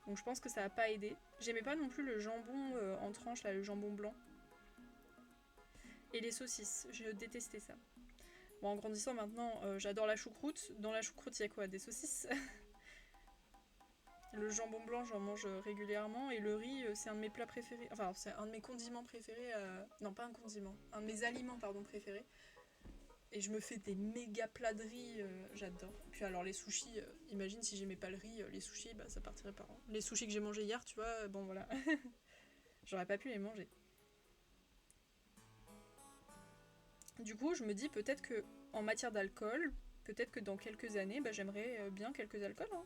S1: Donc je pense que ça a pas aidé. J'aimais pas non plus le jambon en tranches, là, le jambon blanc. Et les saucisses, je détestais ça. Bon, en grandissant maintenant, j'adore la choucroute. Dans la choucroute, il y a quoi? Des saucisses. Le jambon blanc, j'en mange régulièrement. Et le riz, c'est un de mes plats préférés. Enfin, c'est un de mes condiments préférés. Non, pas un condiment. Un de mes aliments, pardon, préférés. Et je me fais des méga plats de riz, j'adore. Puis alors les sushis, imagine si j'aimais pas le riz, les sushis, bah ça partirait pas. Les sushis que j'ai mangés hier, tu vois, bon voilà. J'aurais pas pu les manger. Du coup, je me dis peut-être que en matière d'alcool, peut-être que dans quelques années, bah, j'aimerais bien quelques alcools. Hein.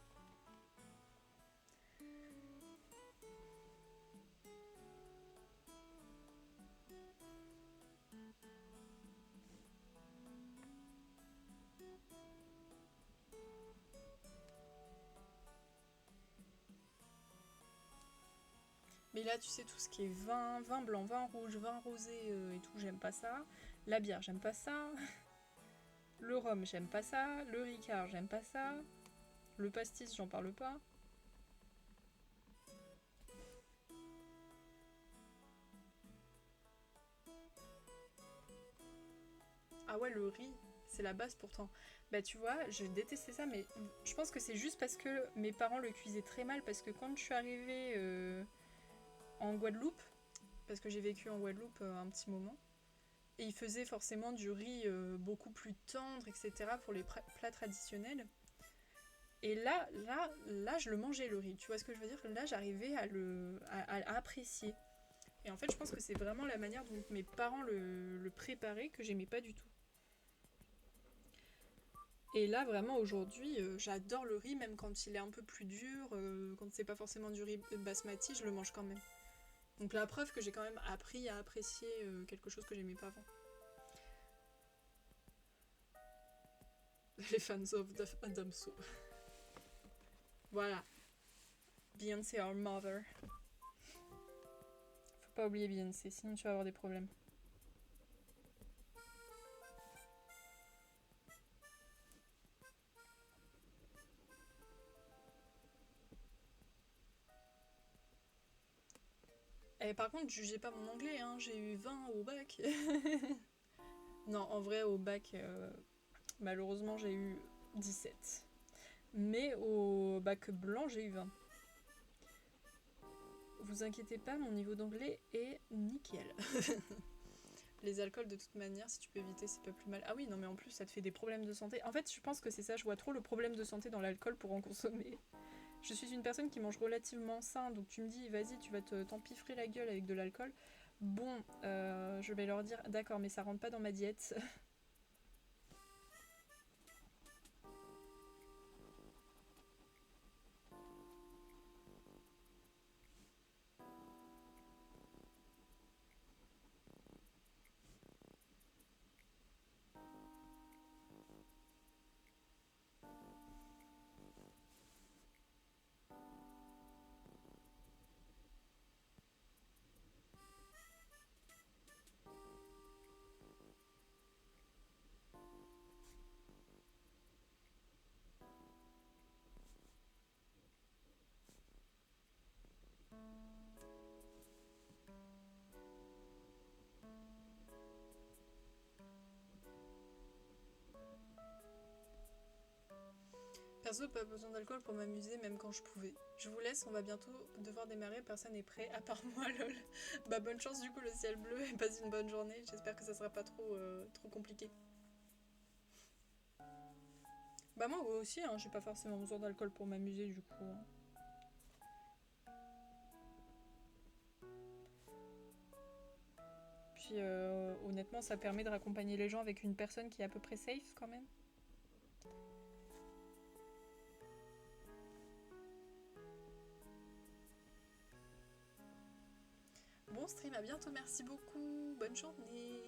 S1: Mais là, tu sais, tout ce qui est vin blanc, vin rouge, vin rosé et tout, j'aime pas ça. La bière, j'aime pas ça. Le rhum, j'aime pas ça. Le ricard, j'aime pas ça. Le pastis, j'en parle pas. Ah ouais, le riz, c'est la base pourtant. Bah tu vois, je détestais ça, mais je pense que c'est juste parce que mes parents le cuisaient très mal, parce que quand je suis arrivée en Guadeloupe, parce que j'ai vécu en Guadeloupe un petit moment, et ils faisaient forcément du riz beaucoup plus tendre, etc. pour les plats traditionnels. Et là, je le mangeais le riz, tu vois ce que je veux dire? Là, j'arrivais à apprécier. Et en fait, je pense que c'est vraiment la manière dont mes parents le préparaient que j'aimais pas du tout. Et là, vraiment, aujourd'hui, j'adore le riz, même quand il est un peu plus dur, quand c'est pas forcément du riz basmati, je le mange quand même. Donc la preuve que j'ai quand même appris à apprécier quelque chose que j'aimais pas avant. Les fans of Damso. Voilà. Beyoncé, our mother. Faut pas oublier Beyoncé, sinon tu vas avoir des problèmes. Et par contre, jugez pas mon anglais, hein, j'ai eu 20 au bac. Non, en vrai, au bac, malheureusement, j'ai eu 17. Mais au bac blanc, j'ai eu 20. Vous inquiétez pas, mon niveau d'anglais est nickel. Les alcools, de toute manière, si tu peux éviter, c'est pas plus mal. Ah oui, non, mais en plus, ça te fait des problèmes de santé. En fait, je pense que c'est ça, je vois trop le problème de santé dans l'alcool pour en consommer. Je suis une personne qui mange relativement sain, donc tu me dis, vas-y, tu vas t'empiffrer la gueule avec de l'alcool. Bon, je vais leur dire, d'accord, mais ça rentre pas dans ma diète. Perso, pas besoin d'alcool pour m'amuser, même quand je pouvais. Je vous laisse, on va bientôt devoir démarrer, personne n'est prêt, à part moi, lol. Bah bonne chance du coup, le ciel bleu, et passe une bonne journée. J'espère que ça sera pas trop compliqué. Bah moi aussi, hein, j'ai pas forcément besoin d'alcool pour m'amuser du coup. Puis honnêtement, ça permet de raccompagner les gens avec une personne qui est à peu près safe quand même. Bon stream, à bientôt, merci beaucoup, bonne journée.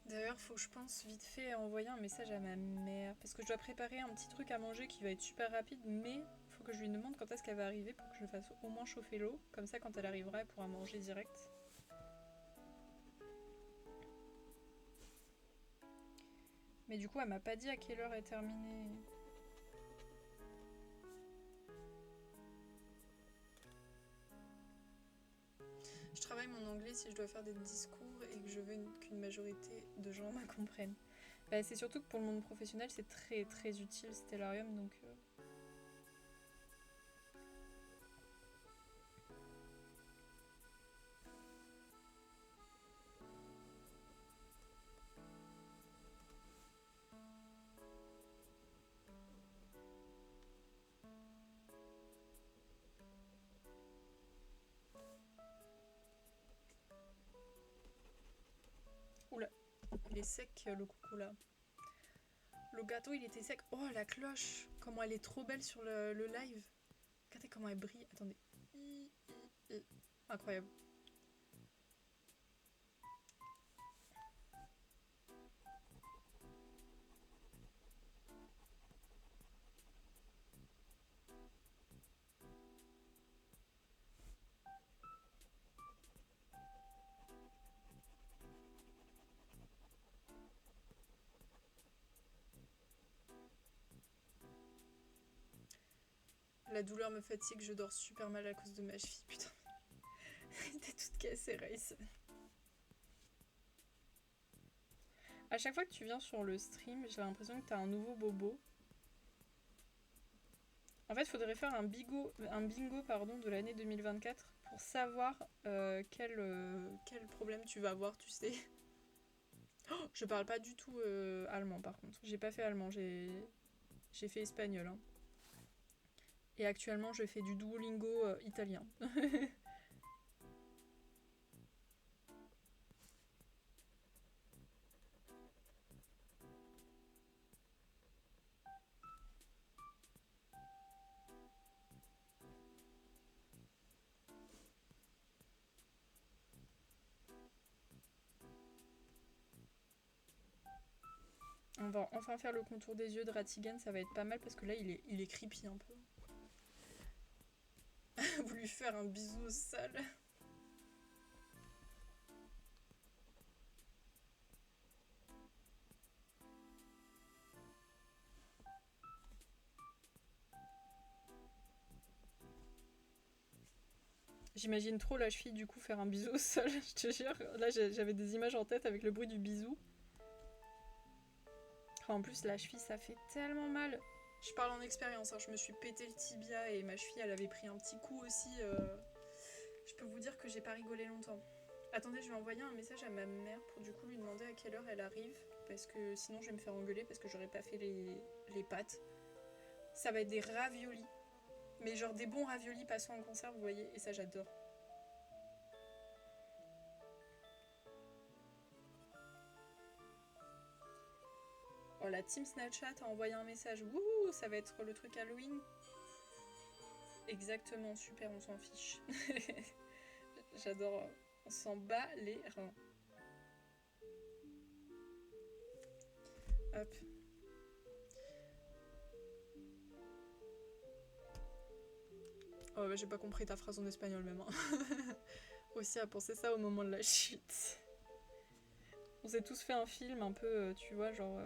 S1: D'ailleurs, faut que je pense vite fait à envoyer un message à ma mère. Parce que je dois préparer un petit truc à manger qui va être super rapide, mais faut que je lui demande quand est-ce qu'elle va arriver pour que je fasse au moins chauffer l'eau. Comme ça, quand elle arrivera, elle pourra manger direct. Mais du coup, elle m'a pas dit à quelle heure est terminée. Je travaille mon anglais si je dois faire des discours et que je veux qu'une majorité de gens me comprennent. Bah, c'est surtout que pour le monde professionnel, c'est très très utile Stellarium, donc... Oula, il est sec le coucou là. Le gâteau il était sec. Oh la cloche, comment elle est trop belle sur le live. Regardez comment elle brille. Attendez. Incroyable. La douleur me fatigue, je dors super mal à cause de ma cheville, putain. Elle était toute cassée, Race. À chaque fois que tu viens sur le stream, j'ai l'impression que t'as un nouveau bobo. En fait, il faudrait faire un bingo de l'année 2024 pour savoir quel problème tu vas avoir, tu sais. Oh, je parle pas du tout allemand par contre. J'ai pas fait allemand, j'ai fait espagnol. Hein. Et actuellement, je fais du Duolingo italien. On va enfin faire le contour des yeux de Ratigan, ça va être pas mal parce que là il est creepy un peu. Vous lui faire un bisou sale. J'imagine trop la cheville du coup faire un bisou seul, je te jure. Là j'avais des images en tête avec le bruit du bisou. En plus la cheville ça fait tellement mal. Je parle en expérience, hein. Je me suis pété le tibia et ma cheville elle avait pris un petit coup aussi. Je peux vous dire que j'ai pas rigolé longtemps. Attendez, je vais envoyer un message à ma mère pour du coup lui demander à quelle heure elle arrive. Parce que sinon je vais me faire engueuler parce que j'aurais pas fait les pâtes. Ça va être des raviolis. Mais genre des bons raviolis passant en conserve, vous voyez. Et ça j'adore. Oh, la team Snapchat a envoyé un message. Wouhou, ça va être le truc Halloween. Exactement, super, on s'en fiche. J'adore. On s'en bat les reins. Hop. Oh bah j'ai pas compris ta phrase en espagnol même. Hein. Aussi à penser ça au moment de la chute. On s'est tous fait un film un peu, tu vois, genre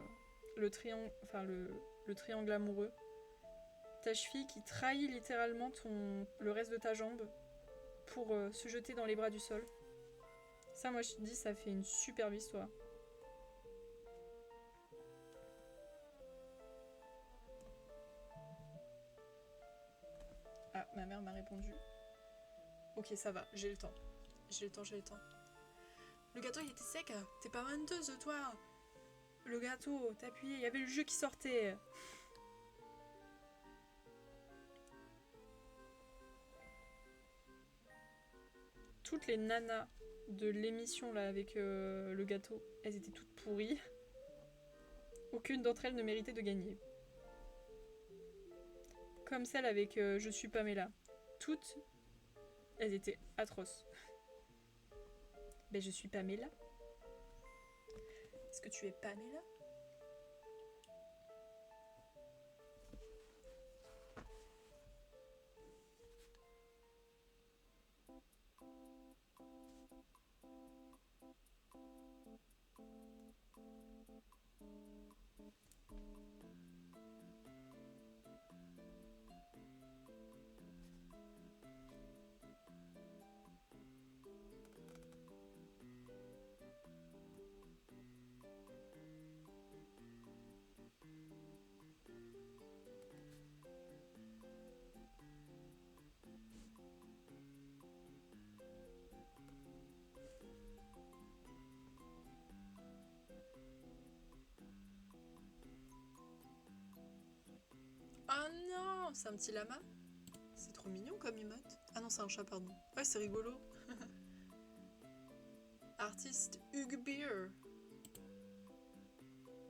S1: le triangle, enfin le triangle amoureux. Ta cheville qui trahit littéralement le reste de ta jambe pour se jeter dans les bras du sol. Ça, moi je te dis, ça fait une superbe histoire. Ah, ma mère m'a répondu. Ok, ça va, j'ai le temps. J'ai le temps. Le gâteau, il était sec. T'es pas menteuse, toi. Le gâteau, t'as appuyé, il y avait le jeu qui sortait. Toutes les nanas de l'émission là avec le gâteau, elles étaient toutes pourries. Aucune d'entre elles ne méritait de gagner. Comme celle avec Je suis Pamela. Toutes, elles étaient atroces. Ben je suis Pamela. Est-ce que tu es Pamela? Oh non, c'est un petit lama. C'est trop mignon comme emote. Ah non, c'est un chat, pardon. Ouais, c'est rigolo. Artiste Hugues Beer.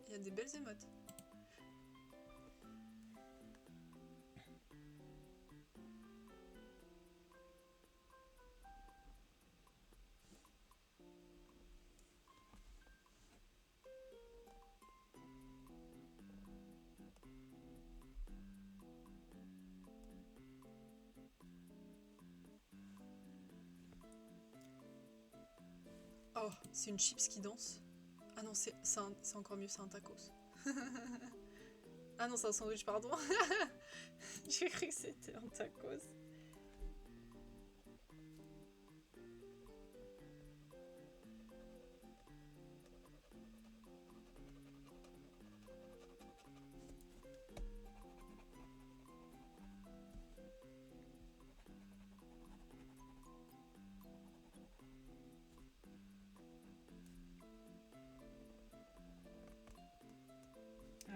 S1: Il y a des belles émotes. Oh, c'est une chips qui danse. Ah non, c'est encore mieux, c'est un tacos. Ah non, c'est un sandwich, pardon. J'ai cru que c'était un tacos.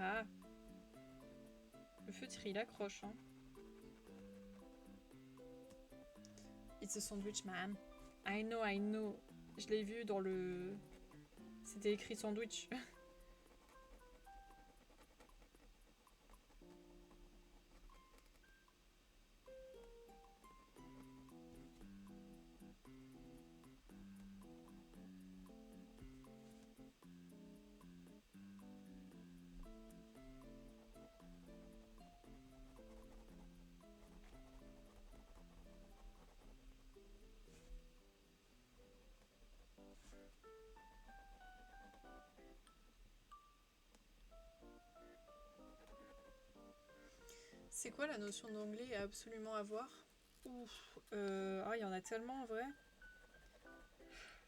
S1: Ah. Le feutre, il accroche, hein. It's a sandwich, man. I know, I know. Je l'ai vu dans le... C'était écrit sandwich. C'est quoi la notion d'anglais à absolument avoir? Ouf, ah, il y en a tellement en vrai.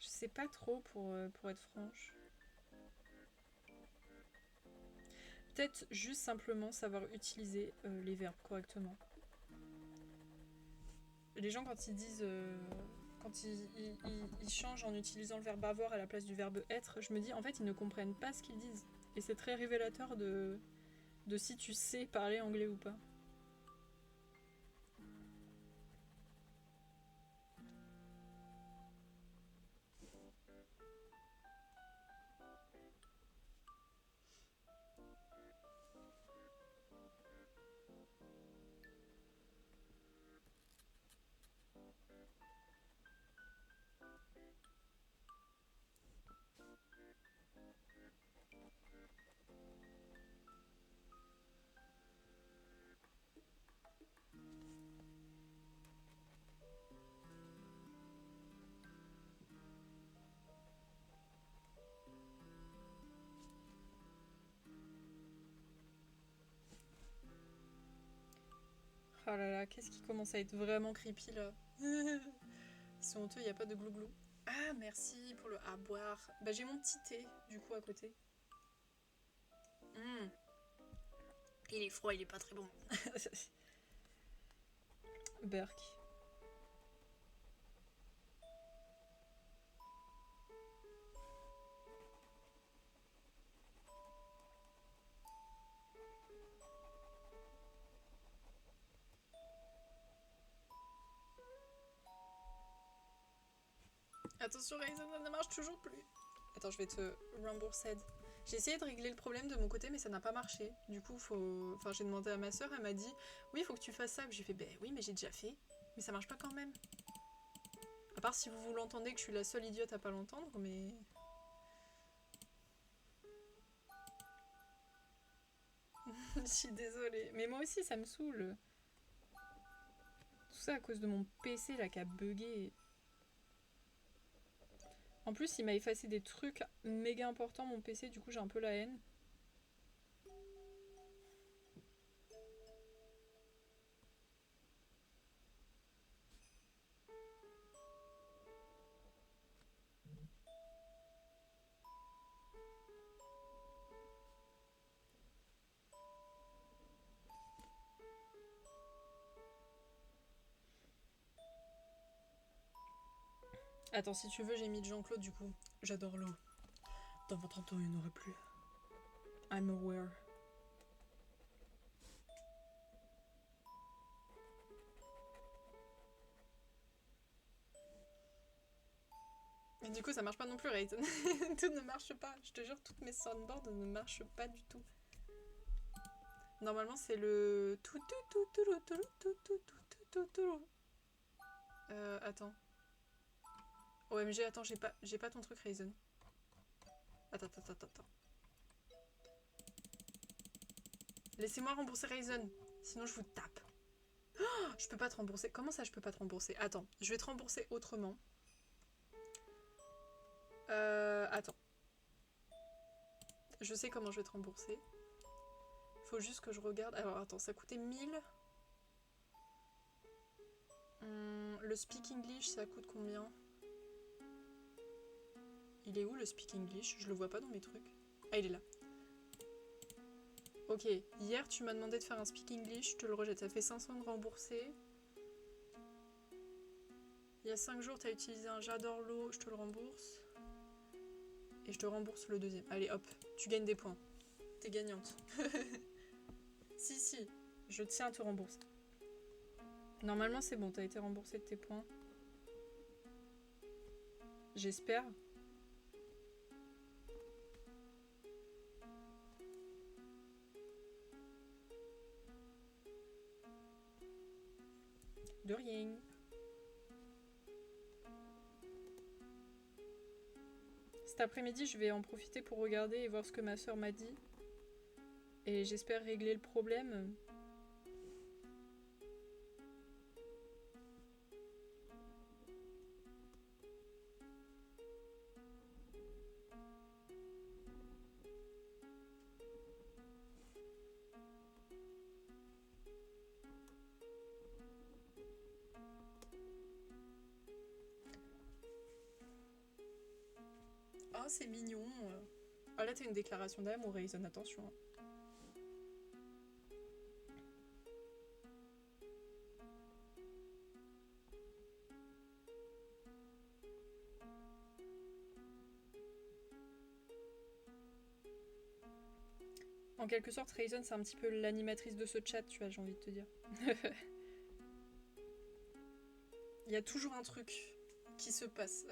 S1: Je sais pas trop pour être franche. Peut-être juste simplement savoir utiliser les verbes correctement. Les gens quand ils disent... quand ils changent en utilisant le verbe avoir à la place du verbe être, je me dis en fait ils ne comprennent pas ce qu'ils disent. Et c'est très révélateur de si tu sais parler anglais ou pas. Oh là là, qu'est-ce qui commence à être vraiment creepy là. C'est honteux, il n'y a pas de glouglou. Ah, merci pour le à boire. Bah, j'ai mon petit thé, du coup, à côté. Mm. Il est froid, il est pas très bon. Berk. Attention, Ryzen, ça ne marche toujours plus. Attends, je vais te rembourser. J'ai essayé de régler le problème de mon côté, mais ça n'a pas marché. Du coup, faut... Enfin, j'ai demandé à ma soeur, elle m'a dit « Oui, il faut que tu fasses ça. » J'ai fait « Ben oui, mais j'ai déjà fait. Mais ça marche pas quand même. » À part si vous l'entendez que je suis la seule idiote à pas l'entendre, mais... Je suis désolée. Mais moi aussi, ça me saoule. Tout ça à cause de mon PC là qui a bugué. En plus, il m'a effacé des trucs méga importants, mon PC, du coup j'ai un peu la haine. Attends, si tu veux, j'ai mis de Jean-Claude du coup. J'adore l'eau. Dans votre temps, il n'y en aurait plus. I'm aware. Et du coup, ça marche pas non plus, Raid. Tout ne marche pas. Je te jure, toutes mes soundboards ne marchent pas du tout. Normalement, c'est le... Attends. OMG, attends, j'ai pas ton truc, Ryzen. Attends. Laissez-moi rembourser Ryzen, sinon je vous tape. Oh, je peux pas te rembourser. Comment ça, je peux pas te rembourser? Attends, je vais te rembourser autrement. Attends. Je sais comment je vais te rembourser. Faut juste que je regarde. Alors attends, ça coûtait 1000. Le speak English, ça coûte combien? Il est où le speak English? Je le vois pas dans mes trucs. Ah, il est là. Ok, hier tu m'as demandé de faire un speak English, je te le rejette. Ça fait 500 de remboursé. Il y a 5 jours, t'as utilisé un j'adore l'eau, je te le rembourse. Et je te rembourse le deuxième. Allez hop, tu gagnes des points. T'es gagnante. Si, je tiens à te rembourser. Normalement c'est bon, t'as été remboursé de tes points. J'espère. De rien. Cet après-midi, je vais en profiter pour regarder et voir ce que ma soeur m'a dit. Et j'espère régler le problème. Oh, c'est mignon. Ah là, t'as une déclaration d'amour, Rayson, attention. En quelque sorte, Rayson, c'est un petit peu l'animatrice de ce chat, tu vois, j'ai envie de te dire. Il y a toujours un truc qui se passe.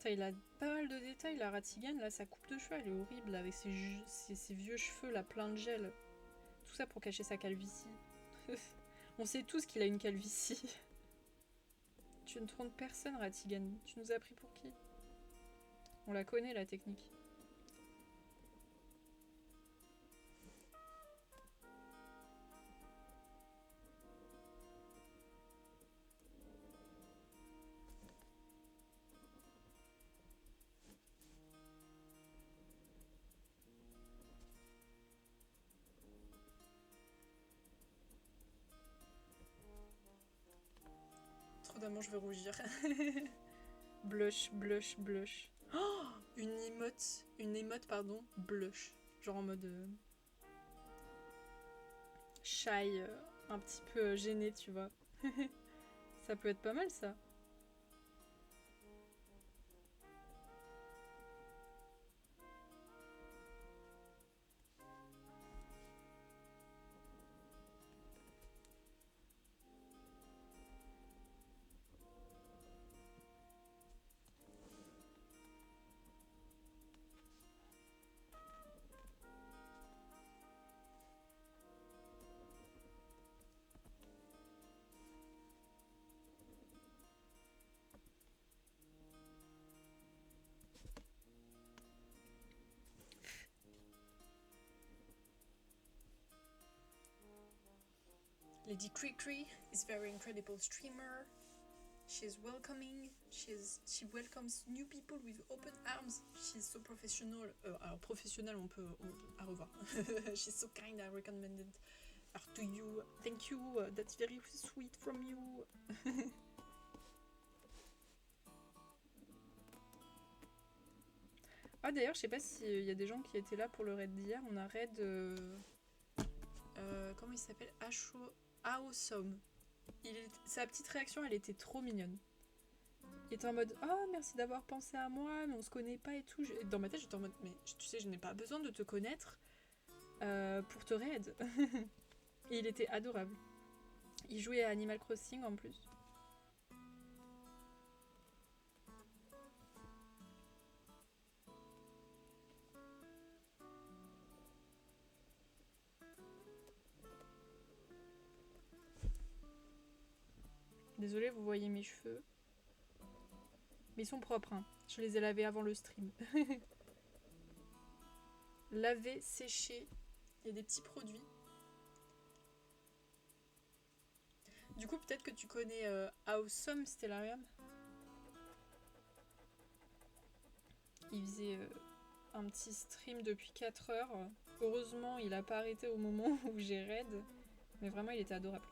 S1: Putain, il a pas mal de détails, la Ratigan, là, sa coupe de cheveux, elle est horrible, là, avec ses vieux cheveux, là, plein de gel. Tout ça pour cacher sa calvitie. On sait tous qu'il a une calvitie. Tu ne trompes personne, Ratigan. Tu nous as pris pour qui? On la connaît, la technique. Trop d'amour, je vais rougir. Blush, blush, blush. Oh, une émote, pardon, blush. Genre en mode shy, un petit peu gêné, tu vois. Ça peut être pas mal, ça. Lady Cree is very incredible streamer. She's welcoming. She welcomes new people with open arms. She's so professional. Alors professionnel, à revoir. She's so kind. I recommended her to you. Thank you. That's very sweet from you. Ah d'ailleurs, je sais pas s'il y a des gens qui étaient là pour le raid d'hier. On a raid... comment il s'appelle? Awesome. Sa petite réaction, elle était trop mignonne. Il était en mode « Oh, merci d'avoir pensé à moi, mais on se connaît pas et tout. » Dans ma tête, j'étais en mode « Mais tu sais, je n'ai pas besoin de te connaître pour te raid. » Et il était adorable. Il jouait à Animal Crossing en plus. Désolée, vous voyez mes cheveux. Mais ils sont propres, hein. Je les ai lavés avant le stream. Laver, sécher. Il y a des petits produits. Du coup, peut-être que tu connais Awesome Stellarium. Il faisait un petit stream depuis 4 heures. Heureusement, il a pas arrêté au moment où j'ai raid. Mais vraiment, il était adorable.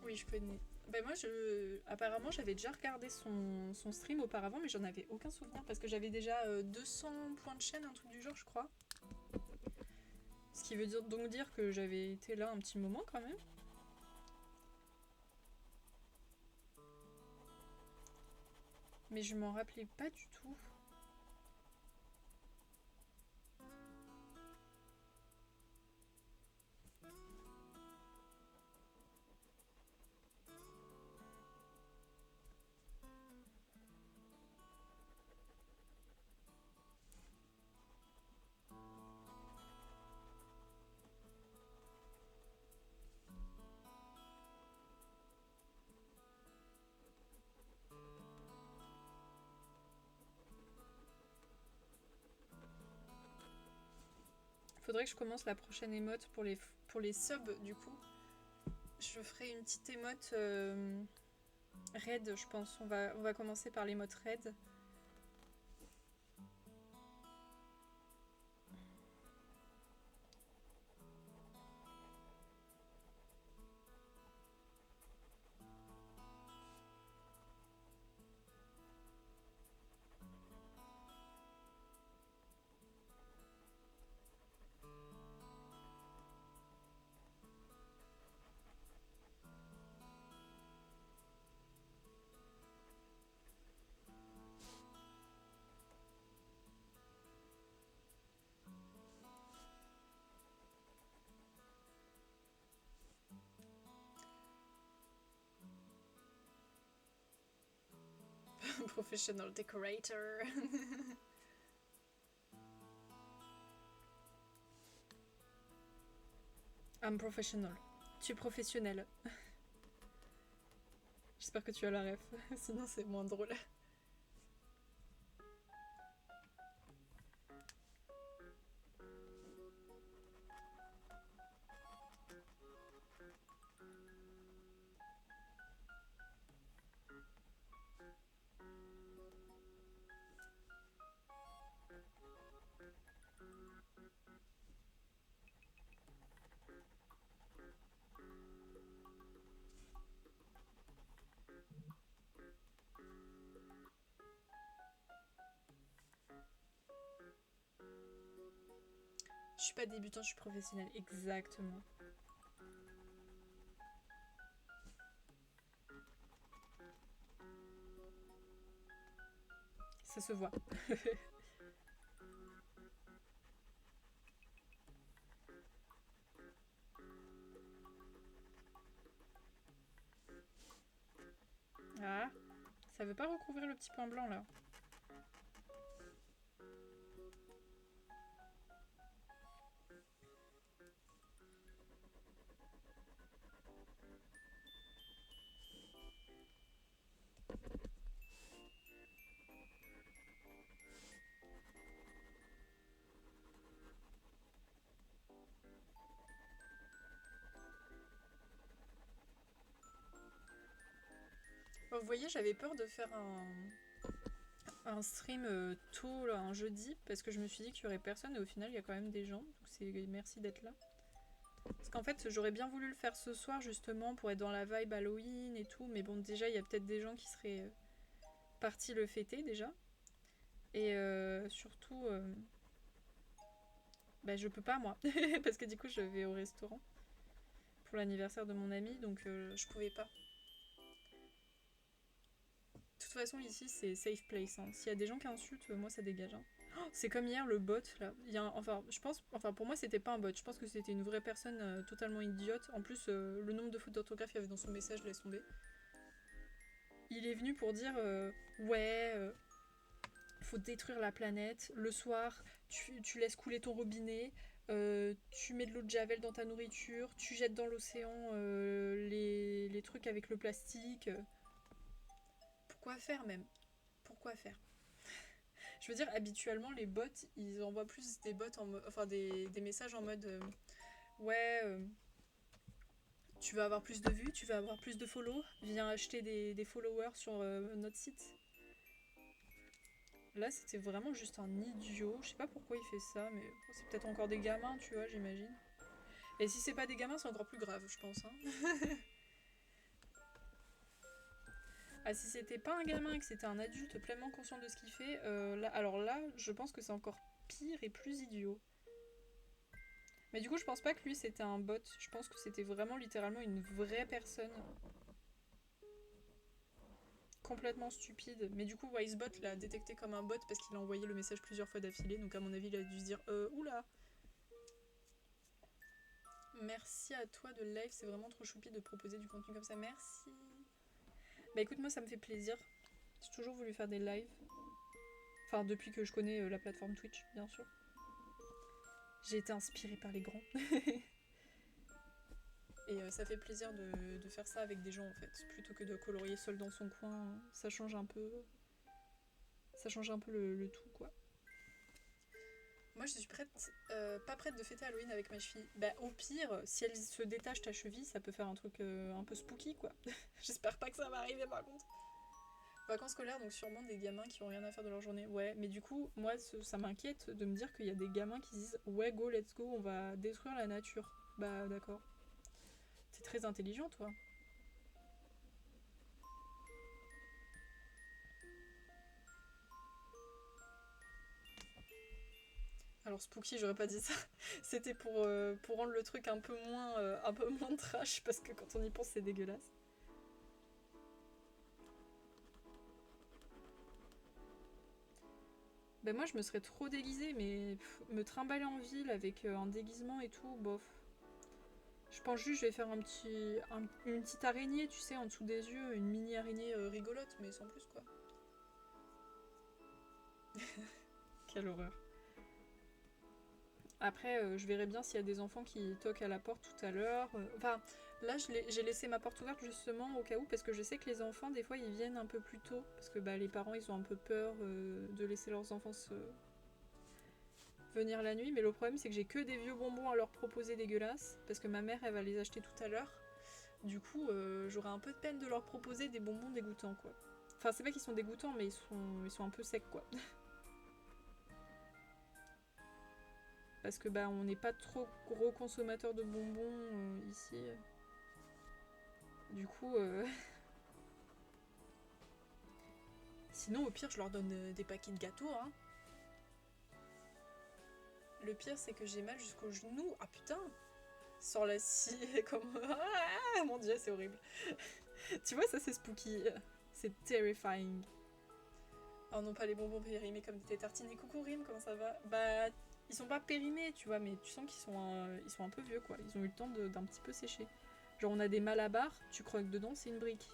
S1: Oui, je connais. Ben moi, apparemment, j'avais déjà regardé son stream auparavant, mais j'en avais aucun souvenir parce que j'avais déjà 200 points de chaîne, un truc du genre, je crois. Ce qui veut donc dire que j'avais été là un petit moment quand même. Mais je m'en rappelais pas du tout. Faudrait que je commence la prochaine émote pour les subs du coup. Je ferai une petite émote raid, je pense. On va commencer par l'émote raid. Professional decorator. I'm professional. Tu es professionnel. J'espère que tu as la ref, sinon c'est moins drôle. Je suis pas débutant, je suis professionnel, exactement. Ça se voit. Ah, ça veut pas recouvrir le petit point blanc là. Bon, vous voyez, j'avais peur de faire un stream tôt là, un jeudi, parce que je me suis dit qu'il y aurait personne et au final il y a quand même des gens, donc c'est merci d'être là. Parce qu'en fait j'aurais bien voulu le faire ce soir justement pour être dans la vibe Halloween et tout, mais bon déjà il y a peut-être des gens qui seraient partis le fêter déjà. Et surtout, bah je peux pas moi, parce que du coup je vais au restaurant pour l'anniversaire de mon ami, donc je pouvais pas. De toute façon ici c'est safe place, hein. S'il y a des gens qui insultent, moi ça dégage. Hein. Oh, c'est comme hier le bot là. Enfin pour moi c'était pas un bot, je pense que c'était une vraie personne totalement idiote. En plus le nombre de fautes d'orthographe qu'il y avait dans son message laisse tomber. Il est venu pour dire ouais, faut détruire la planète. Le soir, tu laisses couler ton robinet, tu mets de l'eau de javel dans ta nourriture, tu jettes dans l'océan les trucs avec le plastique. Pourquoi faire même? Pourquoi faire? Je veux dire, habituellement, les bots, ils envoient plus des bots enfin des messages en mode ouais, tu vas avoir plus de vues, tu vas avoir plus de follow, viens acheter des followers sur notre site. Là, c'était vraiment juste un idiot. Je sais pas pourquoi il fait ça, mais c'est peut-être encore des gamins, tu vois, j'imagine. Et si c'est pas des gamins, c'est encore plus grave, je pense. Hein. Ah, si c'était pas un gamin et que c'était un adulte pleinement conscient de ce qu'il fait, alors là, je pense que c'est encore pire et plus idiot. Mais du coup, je pense pas que lui c'était un bot. Je pense que c'était vraiment littéralement une vraie personne. Complètement stupide. Mais du coup, Wisebot l'a détecté comme un bot parce qu'il a envoyé le message plusieurs fois d'affilée. Donc, à mon avis, il a dû se dire oula. Merci à toi de live, c'est vraiment trop choupi de proposer du contenu comme ça. Merci. Bah écoute, moi ça me fait plaisir. J'ai toujours voulu faire des lives. Enfin, depuis que je connais la plateforme Twitch, bien sûr. J'ai été inspirée par les grands. Et ça fait plaisir de faire ça avec des gens en fait. Plutôt que de colorier seul dans son coin, ça change un peu. Ça change un peu le tout quoi. Moi je suis pas prête de fêter Halloween avec ma cheville. Bah au pire, si elle se détache ta cheville, ça peut faire un truc un peu spooky quoi. J'espère pas que ça va arriver par contre. Vacances scolaires, donc sûrement des gamins qui ont rien à faire de leur journée. Ouais, mais du coup, moi ça m'inquiète de me dire qu'il y a des gamins qui disent ouais go, let's go, on va détruire la nature. Bah d'accord. T'es très intelligent toi. Alors spooky, j'aurais pas dit ça. C'était pour rendre le truc un peu moins trash parce que quand on y pense, c'est dégueulasse. Ben moi, je me serais trop déguisée, mais me trimballer en ville avec un déguisement et tout, bof. Je pense juste que je vais faire une petite araignée, tu sais, en dessous des yeux, une mini araignée rigolote, mais sans plus quoi. Quelle horreur. Après, je verrai bien s'il y a des enfants qui toquent à la porte tout à l'heure. Enfin, là, j'ai laissé ma porte ouverte justement au cas où, parce que je sais que les enfants, des fois, ils viennent un peu plus tôt. Parce que bah, les parents, ils ont un peu peur de laisser leurs enfants venir la nuit. Mais le problème, c'est que j'ai que des vieux bonbons à leur proposer dégueulasses. Parce que ma mère, elle va les acheter tout à l'heure. Du coup, j'aurai un peu de peine de leur proposer des bonbons dégoûtants, quoi. Enfin, c'est pas qu'ils sont dégoûtants, mais ils sont un peu secs, quoi. Parce que bah on n'est pas trop gros consommateurs de bonbons ici. Du coup, sinon au pire je leur donne des paquets de gâteaux. Hein. Le pire c'est que j'ai mal jusqu'au genou. Ah putain. Sans la scie comme... Ah mon dieu c'est horrible. Tu vois ça c'est spooky. C'est terrifying. Oh non pas les bonbons périmés comme des tartines. Et coucou Rim, comment ça va? Bah ils sont pas périmés tu vois mais tu sens qu'ils sont un peu vieux quoi. Ils ont eu le temps d'un petit peu sécher. Genre on a des malabars, tu croques dedans, c'est une brique.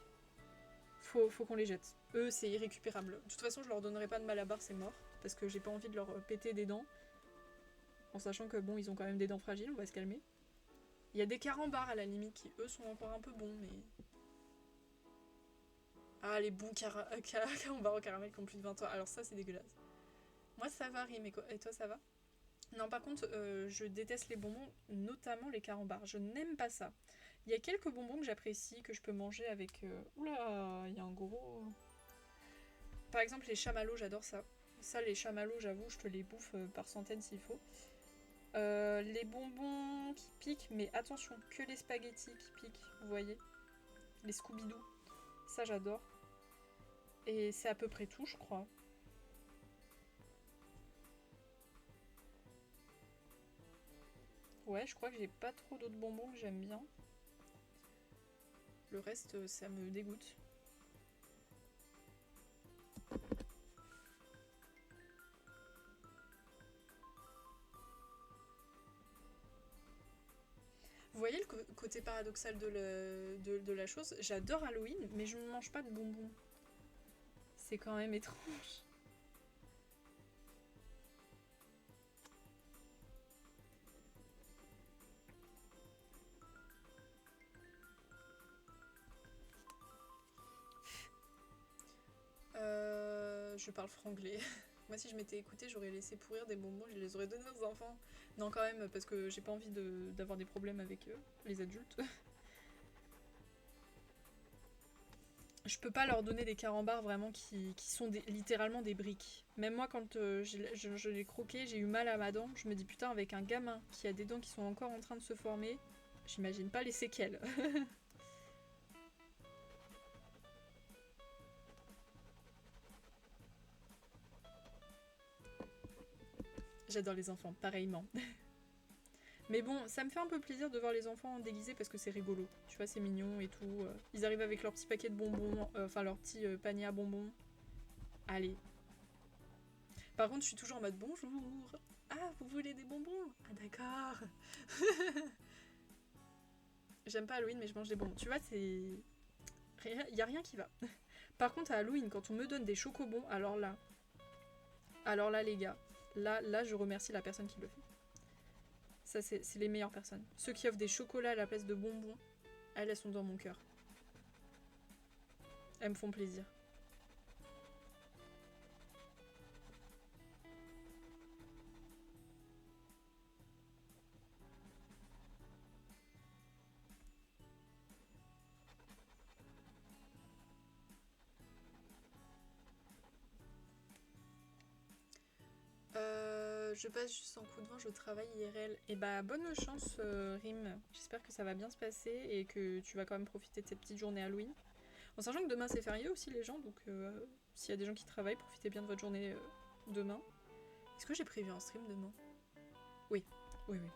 S1: Faut qu'on les jette. Eux, c'est irrécupérable. De toute façon, je leur donnerai pas de malabar, c'est mort. Parce que j'ai pas envie de leur péter des dents. En sachant que bon, ils ont quand même des dents fragiles, on va se calmer. Il y a des carambars à la limite qui, eux, sont encore un peu bons, mais... Ah, les bons carambars au caramel qui ont plus de 20 ans. Alors ça, c'est dégueulasse. Moi, ça va, Rim, et toi, ça va? Non, par contre, je déteste les bonbons, notamment les carambars. Je n'aime pas ça. Il y a quelques bonbons que j'apprécie, que je peux manger avec... Oula, il y a un gros... Par exemple, les chamallows, j'adore ça. Ça, les chamallows, j'avoue, je te les bouffe par centaines s'il faut. Les bonbons qui piquent, mais attention, que les spaghettis qui piquent, vous voyez. Les Scooby-Doo. Ça, j'adore. Et c'est à peu près tout, je crois. Ouais, je crois que j'ai pas trop d'autres bonbons que j'aime bien. Le reste, ça me dégoûte. Vous voyez le côté paradoxal de la chose? J'adore Halloween, mais je ne mange pas de bonbons. C'est quand même étrange. Je parle franglais. Moi, si je m'étais écoutée, j'aurais laissé pourrir des bonbons, je les aurais donnés aux enfants. Non, quand même, parce que j'ai pas envie d'avoir des problèmes avec eux, les adultes. Je peux pas leur donner des carambars vraiment qui sont littéralement des briques. Même moi, quand je l'ai croqué, j'ai eu mal à ma dent. Je me dis putain, avec un gamin qui a des dents qui sont encore en train de se former, j'imagine pas les séquelles. J'adore les enfants, pareillement. Mais bon, ça me fait un peu plaisir de voir les enfants déguisés parce que c'est rigolo. Tu vois, c'est mignon et tout. Ils arrivent avec leur petit paquet de bonbons, enfin leur petit panier à bonbons. Allez. Par contre, je suis toujours en mode bonjour. Ah, vous voulez des bonbons? Ah, d'accord. J'aime pas Halloween, mais je mange des bonbons. Tu vois, c'est. Y a rien qui va. Par contre, à Halloween, quand on me donne des chocobons, alors là. Alors là, les gars. Là, je remercie la personne qui le fait. Ça, c'est les meilleures personnes. Ceux qui offrent des chocolats à la place de bonbons, elles sont dans mon cœur. Elles me font plaisir. Je passe juste en coup de vent, je travaille IRL. Et bah, bonne chance, Rim. J'espère que ça va bien se passer et que tu vas quand même profiter de cette petite journée Halloween. En sachant que demain c'est férié aussi, les gens, donc s'il y a des gens qui travaillent, profitez bien de votre journée demain. Est-ce que j'ai prévu un stream demain? Oui, oui, oui.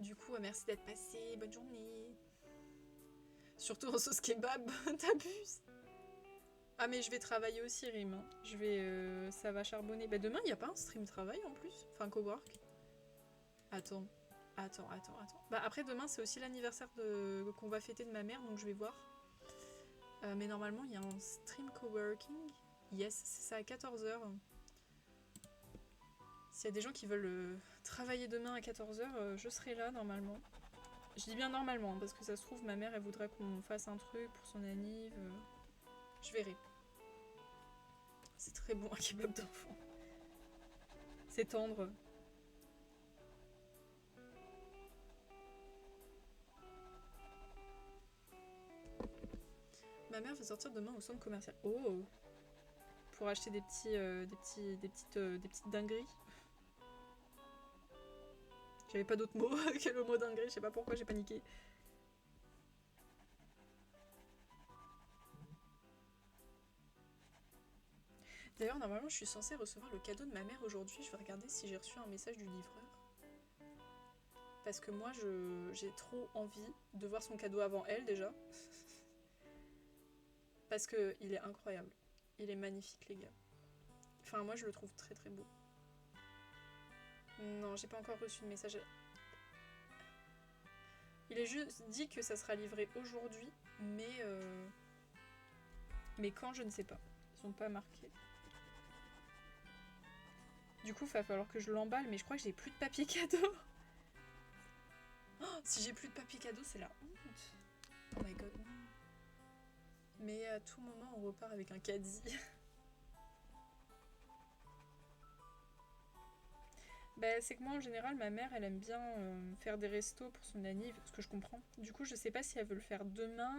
S1: Du coup, merci d'être passé, bonne journée. Surtout en sauce kebab, t'abuses. Ah mais je vais travailler aussi Rim, hein. Je vais... ça va charbonner. Bah demain il n'y a pas un stream travail en plus. Enfin cowork. Attends. Bah après demain c'est aussi l'anniversaire qu'on va fêter de ma mère donc je vais voir. Mais normalement il y a un stream coworking. Yes, c'est ça, à 14h. S'il y a des gens qui veulent travailler demain à 14h, je serai là normalement. Je dis bien normalement, parce que ça se trouve, ma mère, elle voudrait qu'on fasse un truc pour son anniv. Je verrai. C'est très bon, un kebab d'enfant. C'est tendre. Ma mère veut sortir demain au centre commercial. Oh! Pour acheter des petites dingueries. J'avais pas d'autre mot que le mot dinguerie, je sais pas pourquoi j'ai paniqué. D'ailleurs, normalement, je suis censée recevoir le cadeau de ma mère aujourd'hui. Je vais regarder si j'ai reçu un message du livreur. Parce que moi, j'ai trop envie de voir son cadeau avant elle, déjà. Parce que il est incroyable. Il est magnifique, les gars. Enfin, moi, je le trouve très très beau. Non, j'ai pas encore reçu de message. Il est juste dit que ça sera livré aujourd'hui, mais quand, je ne sais pas. Ils sont pas marqués. Du coup, il va falloir que je l'emballe, mais je crois que j'ai plus de papier cadeau. Oh, si j'ai plus de papier cadeau, c'est la honte. Oh my god, non. Mais à tout moment, on repart avec un caddie. Bah, c'est que moi, en général, ma mère, elle aime bien faire des restos pour son anniv, ce que je comprends. Du coup, je sais pas si elle veut le faire demain,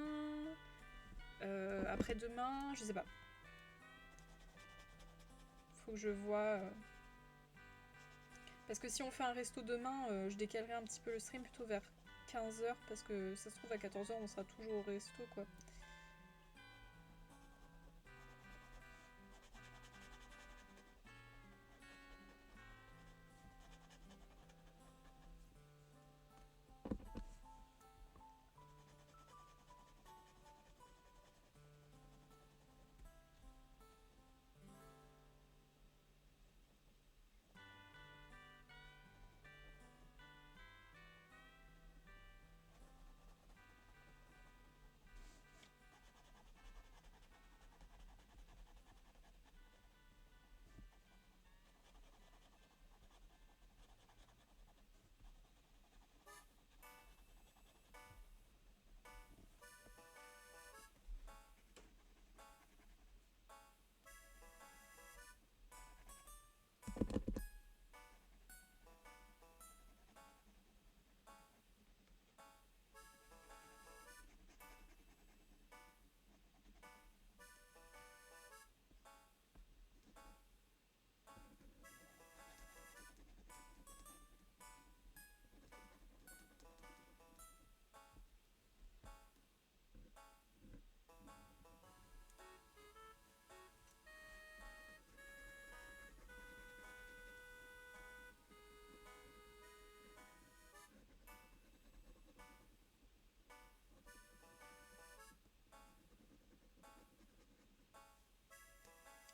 S1: après-demain, je sais pas. Faut que je vois. Parce que si on fait un resto demain, je décalerai un petit peu le stream plutôt vers 15h, parce que ça se trouve à 14h, on sera toujours au resto, quoi.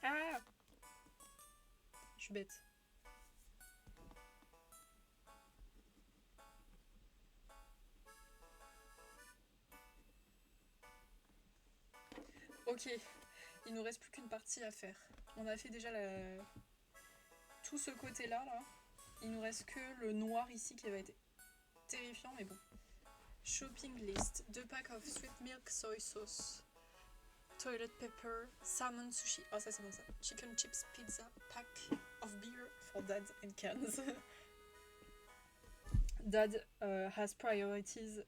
S1: Ah! Je suis bête. Ok, il nous reste plus qu'une partie à faire. On a fait déjà tout ce côté-là, là. Il nous reste que le noir ici qui va être terrifiant, mais bon. Shopping list. 2 packs of sweet milk soy sauce. Toilet pepper. Salmon sushi. Oh, ça c'est bon ça. Chicken chips pizza. Pack of beer for dad and cans. Dad has priorities.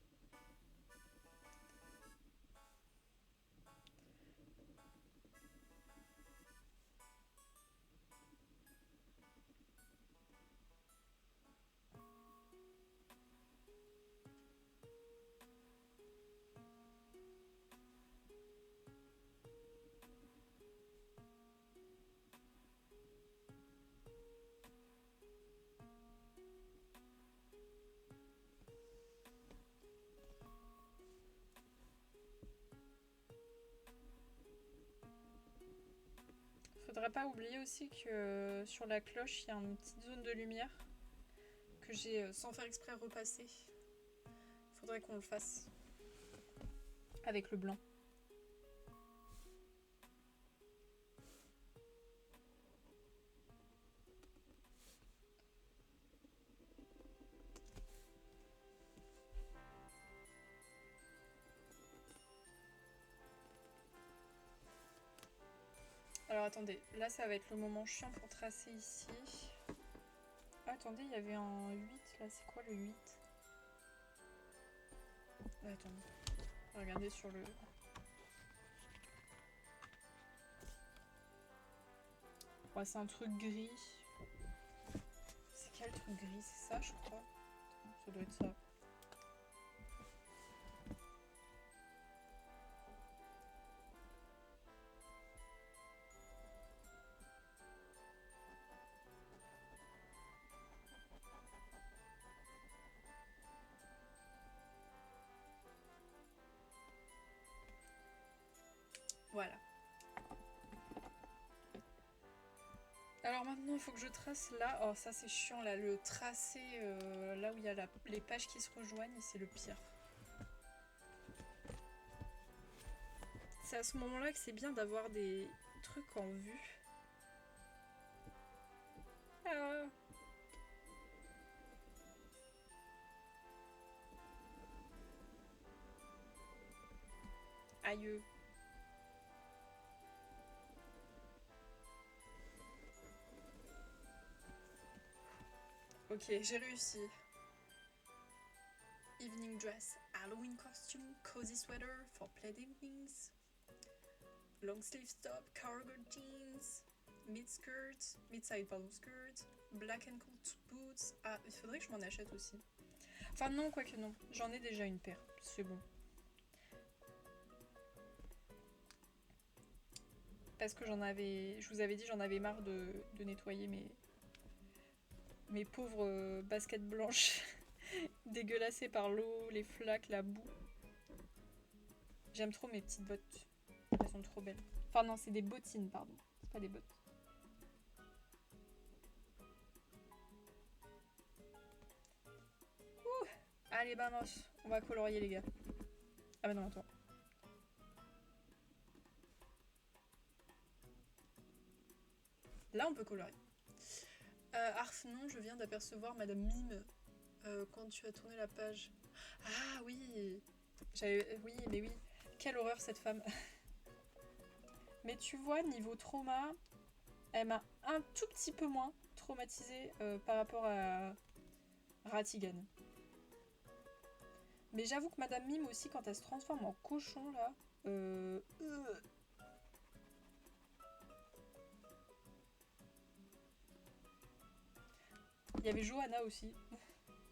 S1: Faudra pas oublier aussi que sur la cloche, il y a une petite zone de lumière que j'ai sans faire exprès repassée. Faudrait qu'on le fasse avec le blanc. Alors attendez, là ça va être le moment chiant pour tracer ici. Attendez, il y avait un 8 là, c'est quoi le 8? Attendez, on va regarder sur le... Ouais, c'est un truc gris. C'est quel truc gris? C'est ça, je crois. Ça doit être ça. Voilà. Alors maintenant, il faut que je trace là. Oh, ça c'est chiant là. Le tracé là où il y a les pages qui se rejoignent, c'est le pire. C'est à ce moment-là que c'est bien d'avoir des trucs en vue. Ah. Aïe. Ok, j'ai réussi. Evening dress, Halloween costume, cozy sweater for plaid evenings, long sleeve top, cargo jeans, mid skirt, mid-side pardon skirt, black and coat boots. Ah, il faudrait que je m'en achète aussi. Enfin non, quoique non, j'en ai déjà une paire, c'est bon. Parce que je vous avais dit, j'en avais marre de nettoyer mes pauvres baskets blanches dégueulassées par l'eau, les flaques, la boue. J'aime trop mes petites bottes. Elles sont trop belles. Enfin non, c'est des bottines, pardon. C'est pas des bottes. Ouh. Allez, vamos. On va colorier, les gars. Ah bah non, attends. Là, on peut colorier. Arf, non, je viens d'apercevoir Madame Mime quand tu as tourné la page. Ah oui. Oui, mais oui. Quelle horreur, cette femme. Mais tu vois, niveau trauma, elle m'a un tout petit peu moins traumatisée par rapport à Ratigan. Mais j'avoue que Madame Mime aussi, quand elle se transforme en cochon, là... Il y avait Johanna aussi,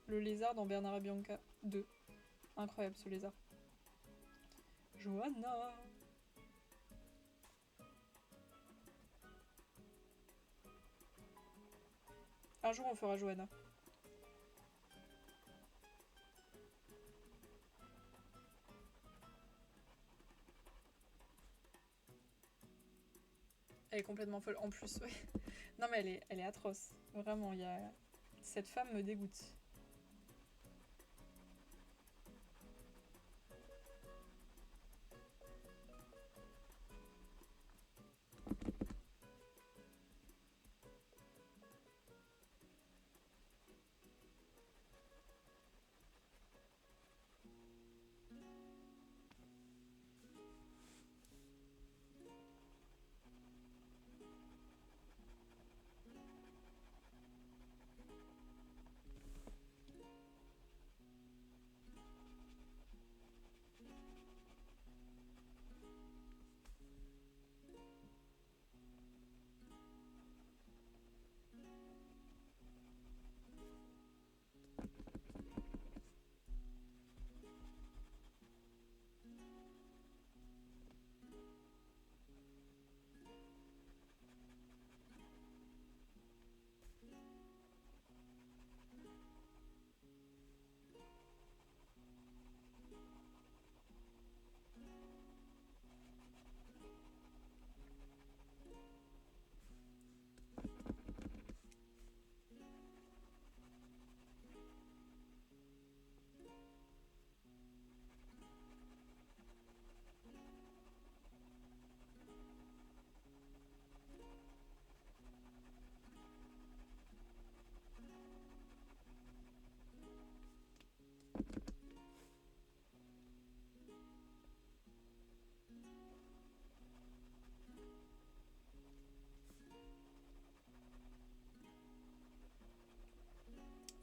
S1: le lézard dans Bernard et Bianca 2. Incroyable ce lézard. Johanna. Un jour on fera Johanna. Elle est complètement folle. En plus, ouais. Non mais elle est atroce. Vraiment, il y a... Cette femme me dégoûte.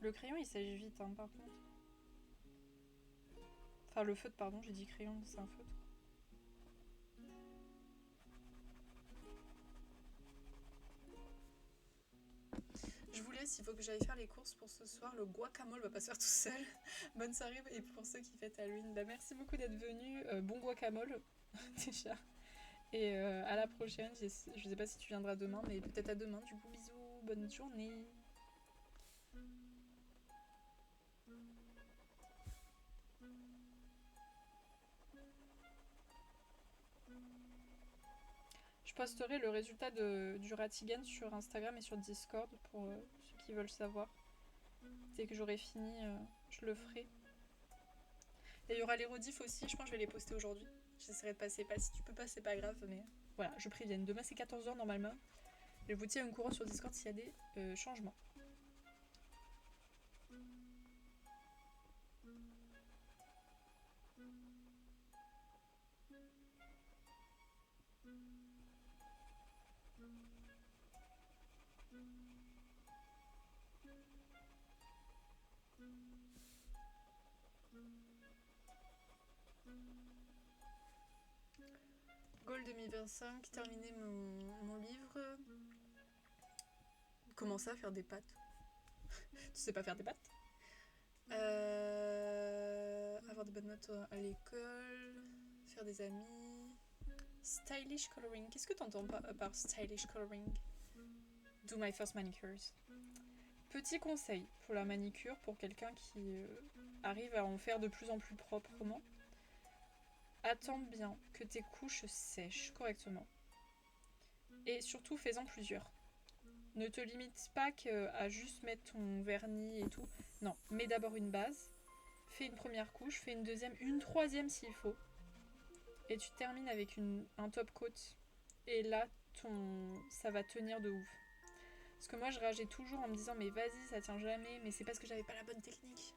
S1: Le crayon il sèche vite hein, par contre. Enfin le feutre pardon, j'ai dit crayon, c'est un feutre. Je vous laisse, il faut que j'aille faire les courses pour ce soir. Le guacamole va pas se faire tout seul. Bonne soirée et pour ceux qui fêtent Halloween, bah merci beaucoup d'être venus. Bon guacamole déjà. Et à la prochaine. Je sais pas si tu viendras demain, mais peut-être à demain. Du coup, bisous, bonne journée. Je posterai le résultat du Ratigan sur Instagram et sur Discord pour ceux qui veulent savoir. Dès que j'aurai fini, je le ferai. Et il y aura les rediffs aussi, je pense que je vais les poster aujourd'hui. J'essaierai de passer, pas si tu peux pas, c'est pas grave, mais voilà, je préviens. Demain c'est 14h normalement. Je vous tiens au courant sur Discord s'il y a des changements. Goal 2025, terminer mon livre. Commencer à faire des pâtes. Tu sais pas faire des pâtes? Avoir de bonnes notes à l'école. Faire des amis. Stylish coloring. Qu'est-ce que t'entends par stylish coloring? Do my first manicures. Petit conseil pour la manicure, pour quelqu'un qui arrive à en faire de plus en plus proprement. Attends bien que tes couches sèchent correctement. Et surtout, fais-en plusieurs. Ne te limite pas à juste mettre ton vernis et tout. Non, mets d'abord une base. Fais une première couche, fais une deuxième, une troisième s'il faut. Et tu termines avec un top coat. Et là, ça va tenir de ouf. Parce que moi, je rageais toujours en me disant, mais vas-y, ça tient jamais. Mais c'est parce que j'avais pas la bonne technique.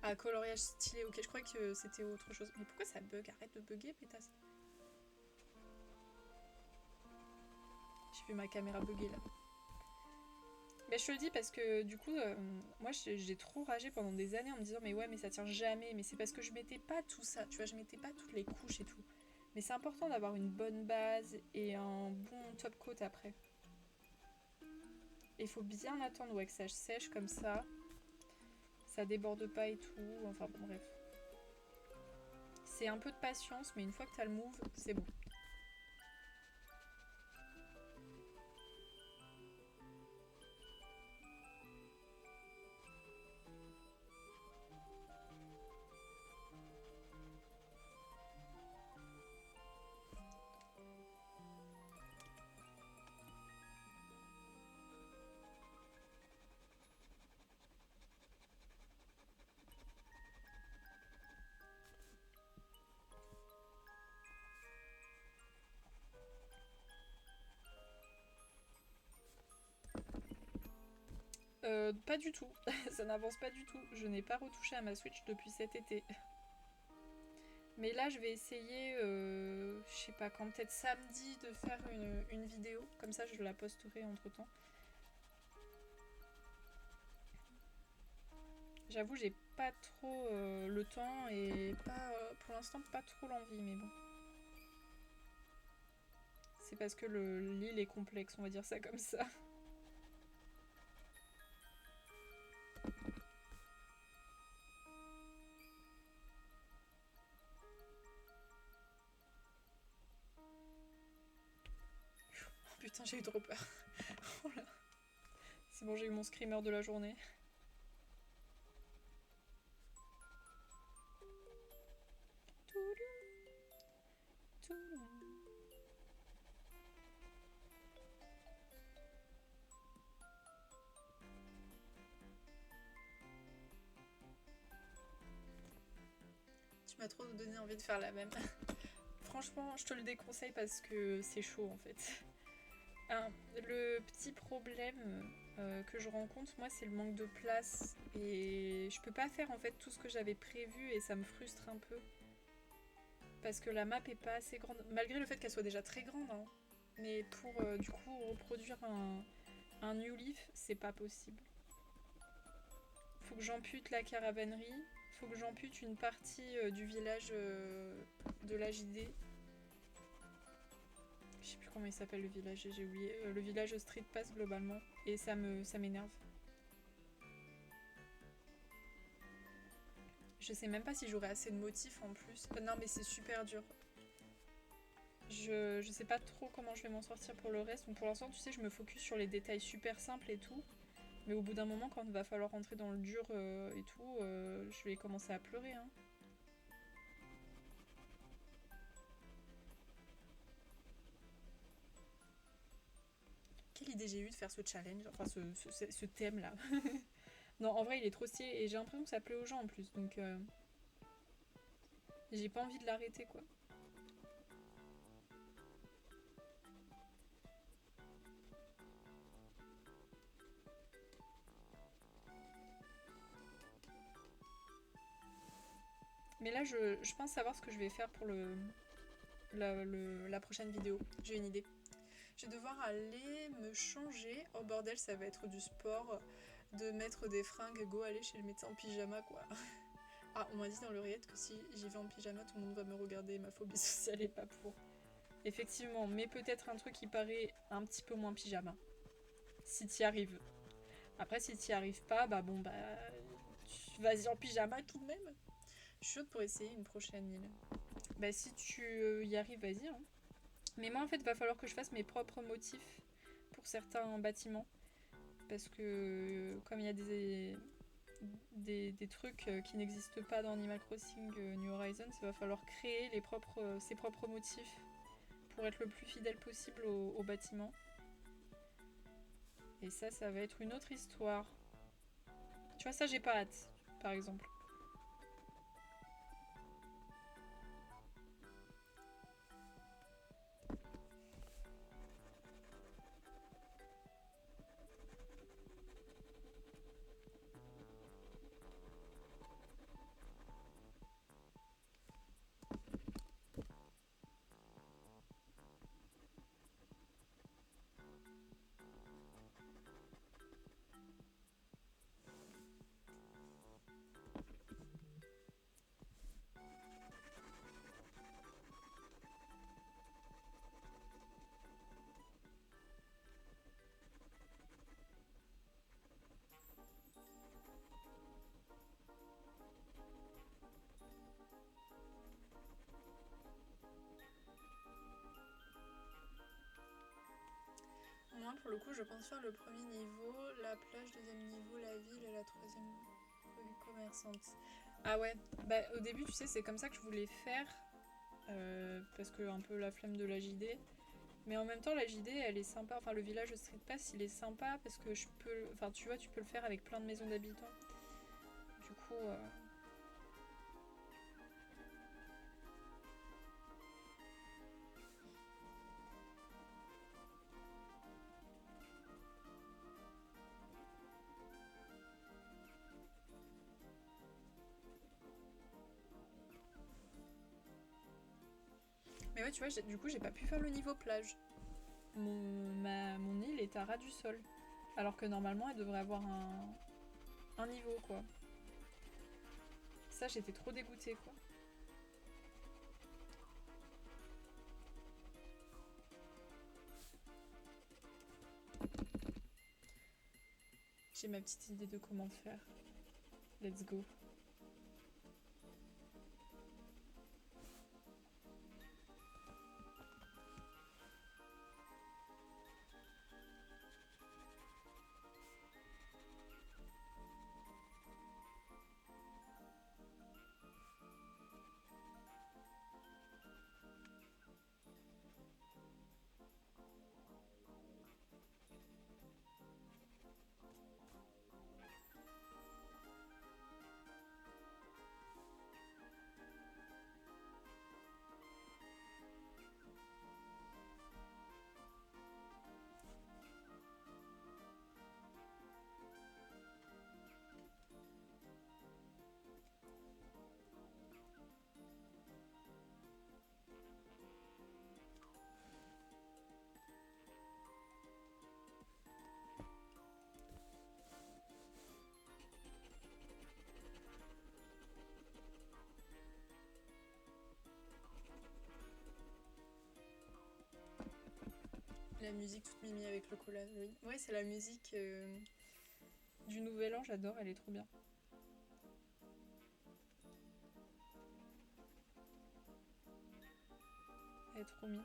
S1: Ah, coloriage stylé, ok, je crois que c'était autre chose. Mais pourquoi ça bug? Arrête de bugger, pétasse. J'ai vu ma caméra bugger là. Mais je te le dis parce que du coup, moi j'ai trop ragé pendant des années en me disant mais ouais mais ça tient jamais. Mais c'est parce que je mettais pas tout ça, tu vois, je mettais pas toutes les couches et tout. Mais c'est important d'avoir une bonne base et un bon top coat après. Il faut bien attendre ouais, que ça sèche comme ça. Ça déborde pas et tout. Enfin bon bref. C'est un peu de patience mais une fois que t'as le move, c'est bon. Pas du tout, ça n'avance pas du tout. Je n'ai pas retouché à ma Switch depuis cet été. Mais là, je vais essayer, je sais pas quand, peut-être samedi, de faire une vidéo. Comme ça, je la posterai entre temps. J'avoue, j'ai pas trop le temps et pas, pour l'instant, pas trop l'envie, mais bon. C'est parce que l'île est complexe, on va dire ça comme ça. Oh putain, j'ai eu trop peur. Oh là. C'est bon, j'ai eu mon screamer de la journée. Tu m'as trop donné envie de faire la même. Franchement, je te le déconseille parce que c'est chaud en fait. Le petit problème que je rencontre, moi, c'est le manque de place. Et je peux pas faire en fait tout ce que j'avais prévu et ça me frustre un peu. Parce que la map est pas assez grande, malgré le fait qu'elle soit déjà très grande. Hein. Mais pour du coup reproduire un New Leaf, c'est pas possible. Faut que j'ampute la caravanerie. Faut que j'ampute une partie du village de la JD. Je sais plus comment il s'appelle le village, j'ai oublié. Le village Street Pass globalement. Et ça m'énerve. Je sais même pas si j'aurai assez de motifs en plus. Non mais c'est super dur. Je sais pas trop comment je vais m'en sortir pour le reste. Donc pour l'instant, tu sais, je me focus sur les détails super simples et tout. Mais au bout d'un moment, quand il va falloir rentrer dans le dur et tout, je vais commencer à pleurer. Hein. Quelle idée j'ai eu de faire ce challenge, enfin ce thème là. Non, en vrai, il est trop stylé et j'ai l'impression que ça plaît aux gens en plus. Donc j'ai pas envie de l'arrêter quoi. Mais là, je pense savoir ce que je vais faire pour la prochaine vidéo. J'ai une idée. Je vais devoir aller me changer. Oh bordel, ça va être du sport, de mettre des fringues, go aller chez le médecin en pyjama quoi. Ah, on m'a dit dans l'oreillette que si j'y vais en pyjama, tout le monde va me regarder, ma phobie sociale est pas pour. Effectivement, mais peut-être un truc qui paraît un petit peu moins pyjama. Si t'y arrives. Après, si t'y arrives pas, bah bon, bah. Vas-y en pyjama tout de même. Je suis chaude pour essayer une prochaine île. Bah, si tu y arrives, vas-y. Hein. Mais moi, en fait, va falloir que je fasse mes propres motifs pour certains bâtiments. Parce que, comme il y a des trucs qui n'existent pas dans Animal Crossing New Horizons, il va falloir créer ses propres motifs pour être le plus fidèle possible au bâtiment. Et ça va être une autre histoire. Tu vois, ça, j'ai pas hâte, par exemple. Moi, pour le coup, je pense faire le premier niveau, la plage, deuxième niveau, la ville et la troisième rue commerçante. Ah ouais, bah au début, tu sais, c'est comme ça que je voulais faire, parce que un peu la flemme de la JD. Mais en même temps, la JD, elle est sympa. Enfin, le village Street Pass, il est sympa parce que je peux. Enfin, tu vois, tu peux le faire avec plein de maisons d'habitants. Du coup. Mais ouais, tu vois, du coup, j'ai pas pu faire le niveau plage. Mon île est à ras du sol. Alors que normalement, elle devrait avoir un niveau, quoi. Ça, j'étais trop dégoûtée, quoi. J'ai ma petite idée de comment faire. Let's go. La musique toute mimi avec le cola, oui. Ouais, c'est la musique du Nouvel An, j'adore, elle est trop bien. Elle est trop mimes.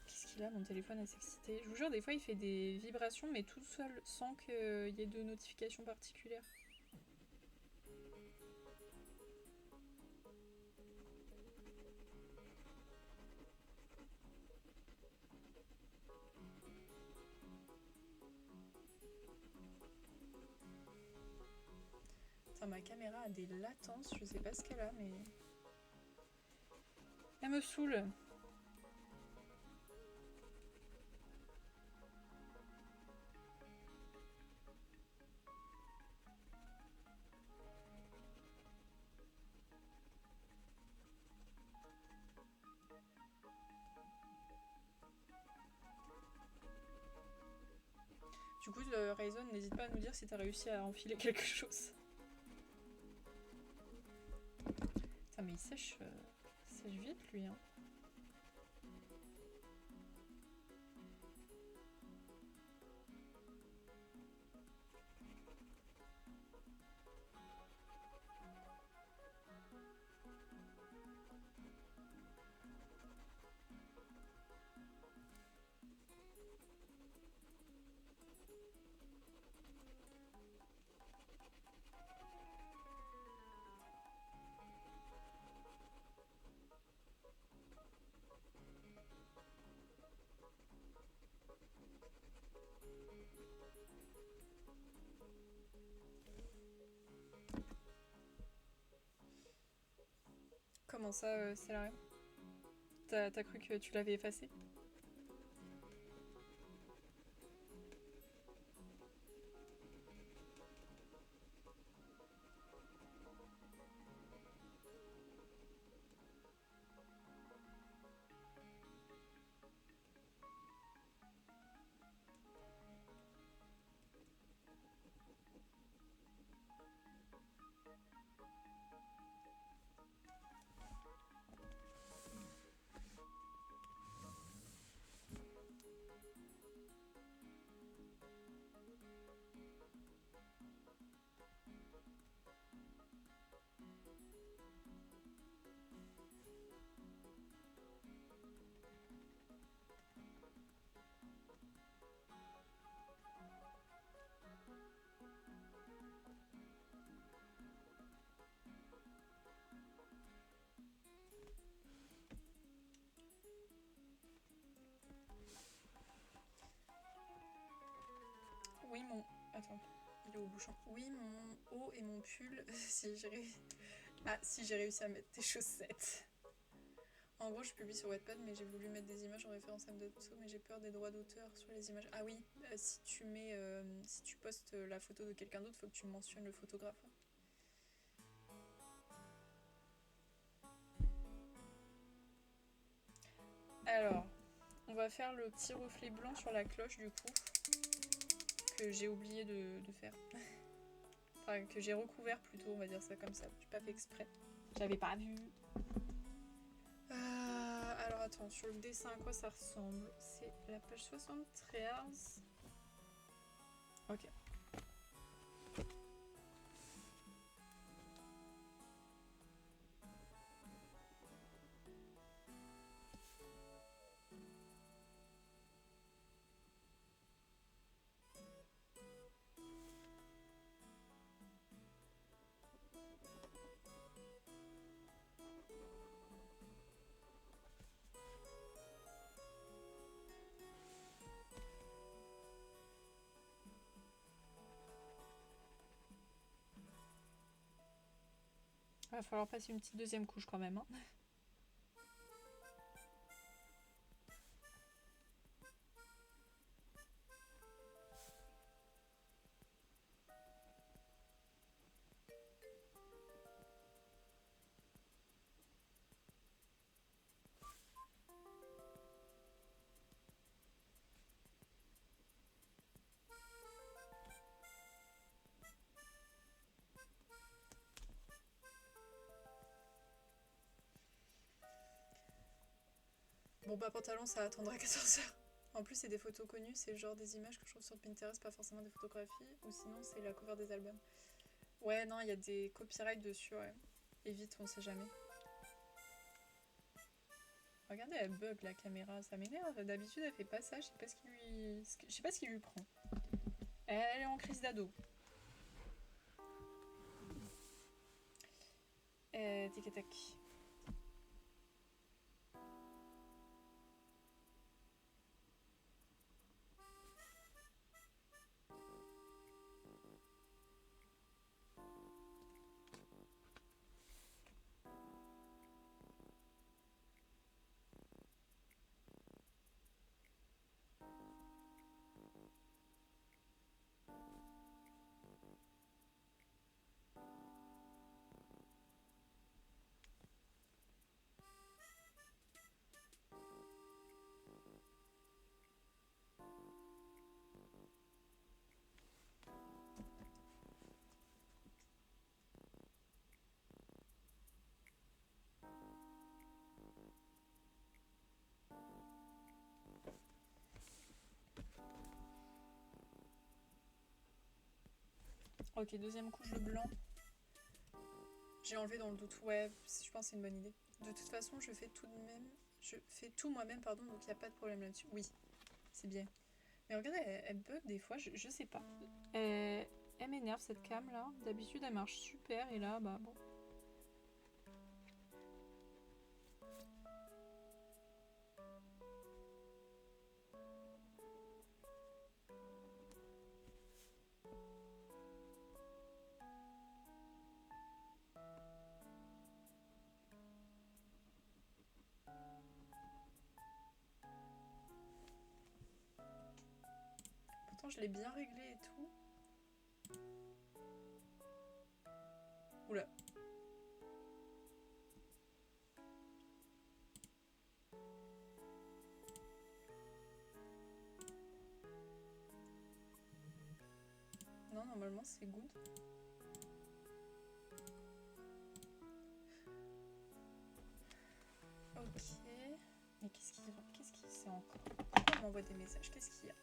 S1: Qu'est-ce qu'il a, mon téléphone à s'exciter? Je vous jure, des fois il fait des vibrations, mais tout seul, sans qu'il y ait de notification particulière. Putain, ma caméra a des latences, je sais pas ce qu'elle a, mais... Elle me saoule. Du coup, Rayzon, n'hésite pas à nous dire si t'as réussi à enfiler quelque chose. Putain, mais il sèche vite, lui, hein. Comment ça, Célarium? T'as cru que tu l'avais effacé? Oui, mon... Attends, il est au bouchon. Oui, mon haut et mon pull, si j'ai réussi à mettre tes chaussettes. En gros, je publie sur Wattpad, mais j'ai voulu mettre des images en référence à Mdotso, mais j'ai peur des droits d'auteur sur les images. Ah oui, si tu postes la photo de quelqu'un d'autre, faut que tu mentionnes le photographe. Alors, on va faire le petit reflet blanc sur la cloche du coup, que j'ai oublié de faire. Enfin, que j'ai recouvert plutôt, on va dire ça comme ça. J'ai pas fait exprès. J'avais pas vu. Alors attends, sur le dessin, à quoi ça ressemble? C'est la page 73. Ok. Va falloir passer une petite deuxième couche quand même. Hein. Bon bah pantalon ça attendra 14h. En plus c'est des photos connues, c'est le genre des images que je trouve sur Pinterest, pas forcément des photographies, ou sinon c'est la cover des albums. Ouais non, il y a des copyrights dessus, ouais. Évite, on sait jamais. Regardez, elle bug la caméra, ça m'énerve. D'habitude elle fait pas ça, je sais pas ce qui lui prend. Elle est en crise d'ado. Tic tac. Ok, deuxième couche de blanc. J'ai enlevé dans le doute. Ouais, je pense que c'est une bonne idée. De toute façon, je fais tout moi-même, pardon, donc il n'y a pas de problème là-dessus. Oui, c'est bien. Mais regardez, elle bug des fois, je sais pas. Elle m'énerve cette cam là. D'habitude, elle marche super et là, bah bon. Pourtant, je l'ai bien réglé et tout. Oula. Non, normalement, c'est good. Ok. Mais qu'est-ce qu'il c'est encore? Pourquoi on m'envoie des messages? Qu'est-ce qu'il y a?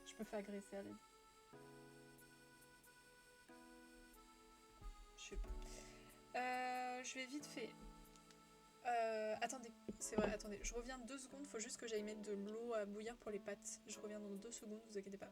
S1: Je me fais agresser à l'aide. Je sais pas. Je vais vite fait. Attendez, c'est vrai, attendez. Je reviens 2 secondes. Faut juste que j'aille mettre de l'eau à bouillir pour les pâtes. Je reviens dans 2 secondes, vous inquiétez pas.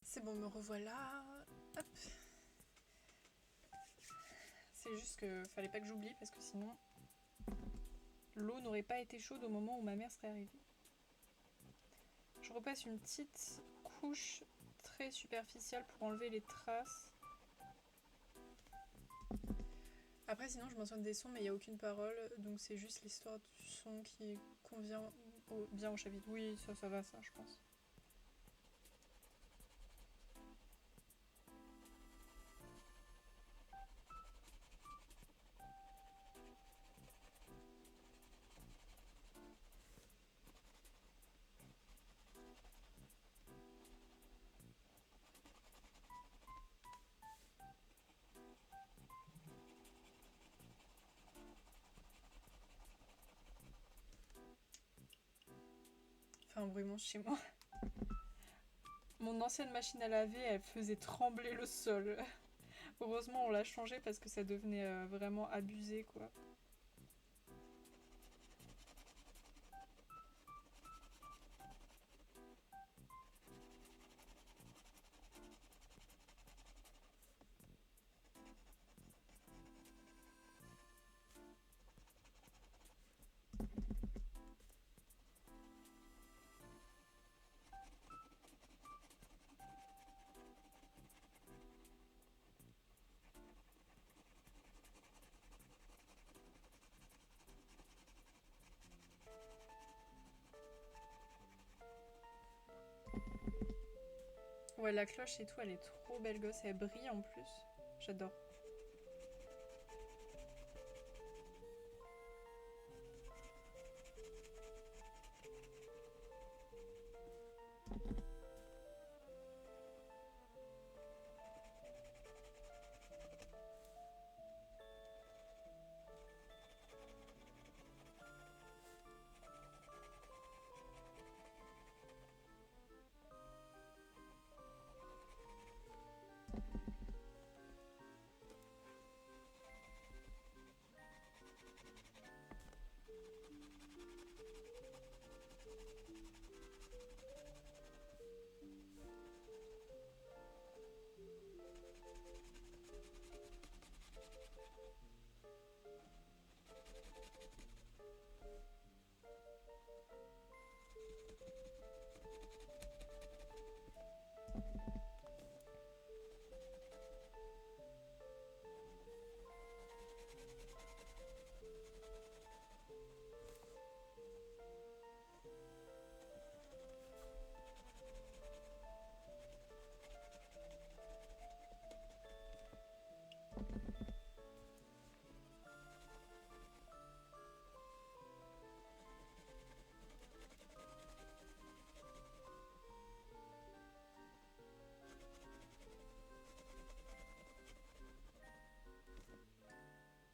S1: C'est bon, me revoilà. Hop. C'est juste que fallait pas que j'oublie parce que sinon l'eau n'aurait pas été chaude au moment où ma mère serait arrivée. Je repasse une petite couche très superficielle pour enlever les traces. Après sinon je mentionne des sons mais il n'y a aucune parole, donc c'est juste l'histoire du son qui convient bien au chapitre. Oui, ça va ça je pense. un bruit monstre chez moi. Mon ancienne machine à laver, elle faisait trembler le sol. Heureusement, on l'a changée parce que ça devenait vraiment abusé, quoi. Ouais, la cloche et tout, elle est trop belle gosse. Elle brille en plus. J'adore.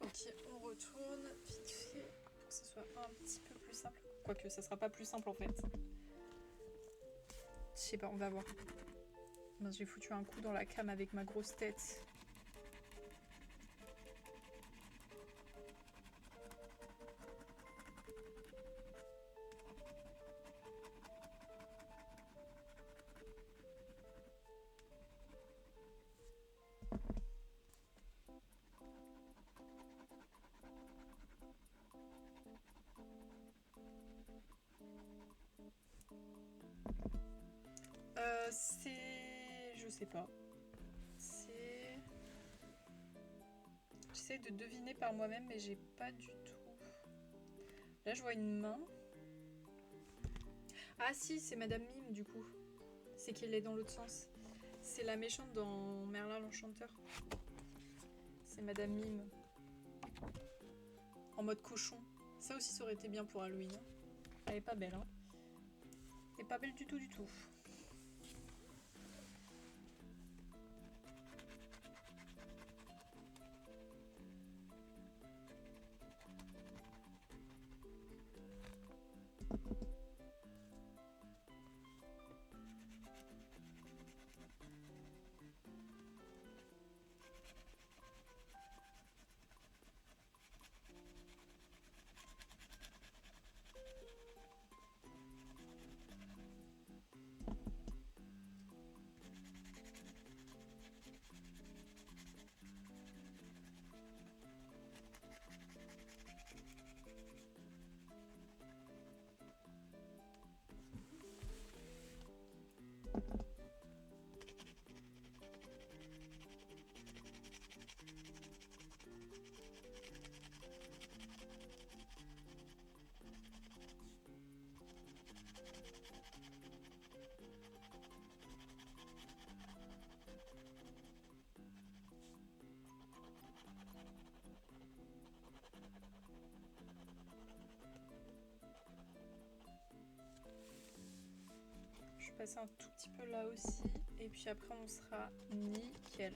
S1: Ok, on retourne vite fait pour que ce soit un petit peu plus simple. Quoique, ça sera pas plus simple en fait. Je sais pas, on va voir. Ben, j'ai foutu un coup dans la cam avec ma grosse tête. C'est... Je sais pas. C'est... J'essaie de deviner par moi-même, mais j'ai pas du tout. Là, je vois une main. Ah si, c'est Madame Mime, du coup. C'est qu'elle est dans l'autre sens. C'est la méchante dans Merlin l'Enchanteur. C'est Madame Mime. En mode cochon. Ça aussi, ça aurait été bien pour Halloween. Elle est pas belle, hein. Elle est pas belle du tout, du tout. Je vais passer un tout petit peu là aussi. Et puis après, on sera nickel.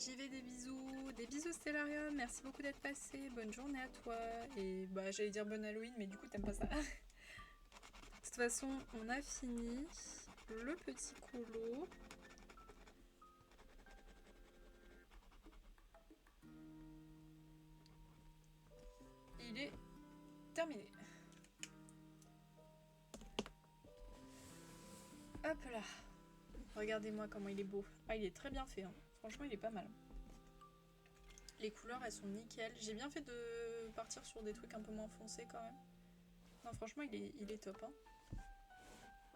S1: J'y vais, des bisous. Des bisous Stellarium, merci beaucoup d'être passé. Bonne journée à toi. Et bah j'allais dire bonne Halloween, mais du coup t'aimes pas ça. De toute façon, on a fini le petit colo. Il est terminé. Hop là. Regardez-moi comment il est beau. Ah, il est très bien fait. Hein. Franchement, il est pas mal. Les couleurs, elles sont nickel. J'ai bien fait de partir sur des trucs un peu moins foncés quand même. Non, franchement, il est top. Hein.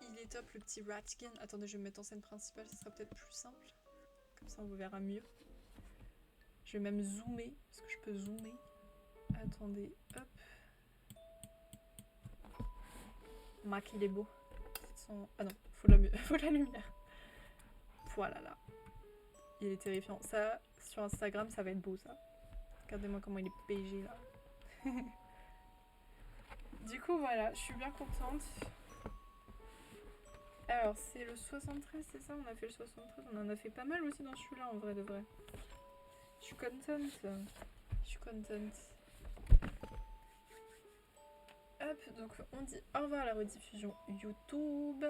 S1: Il est top, le petit Ratkin. Attendez, je vais me mettre en scène principale, ce sera peut-être plus simple. Comme ça, on vous verra mieux. Je vais même zoomer, parce que je peux zoomer. Attendez, hop. Mac, il est beau. Ah non, faut la lumière. Voilà là. Il est terrifiant. Ça, sur Instagram, ça va être beau ça. Regardez-moi comment il est PG là. Du coup, voilà, je suis bien contente. Alors, c'est le 73, c'est ça? On a fait le 73. On en a fait pas mal aussi dans celui-là, en vrai de vrai. Je suis contente. Je suis contente. Hop, donc on dit au revoir à la rediffusion YouTube.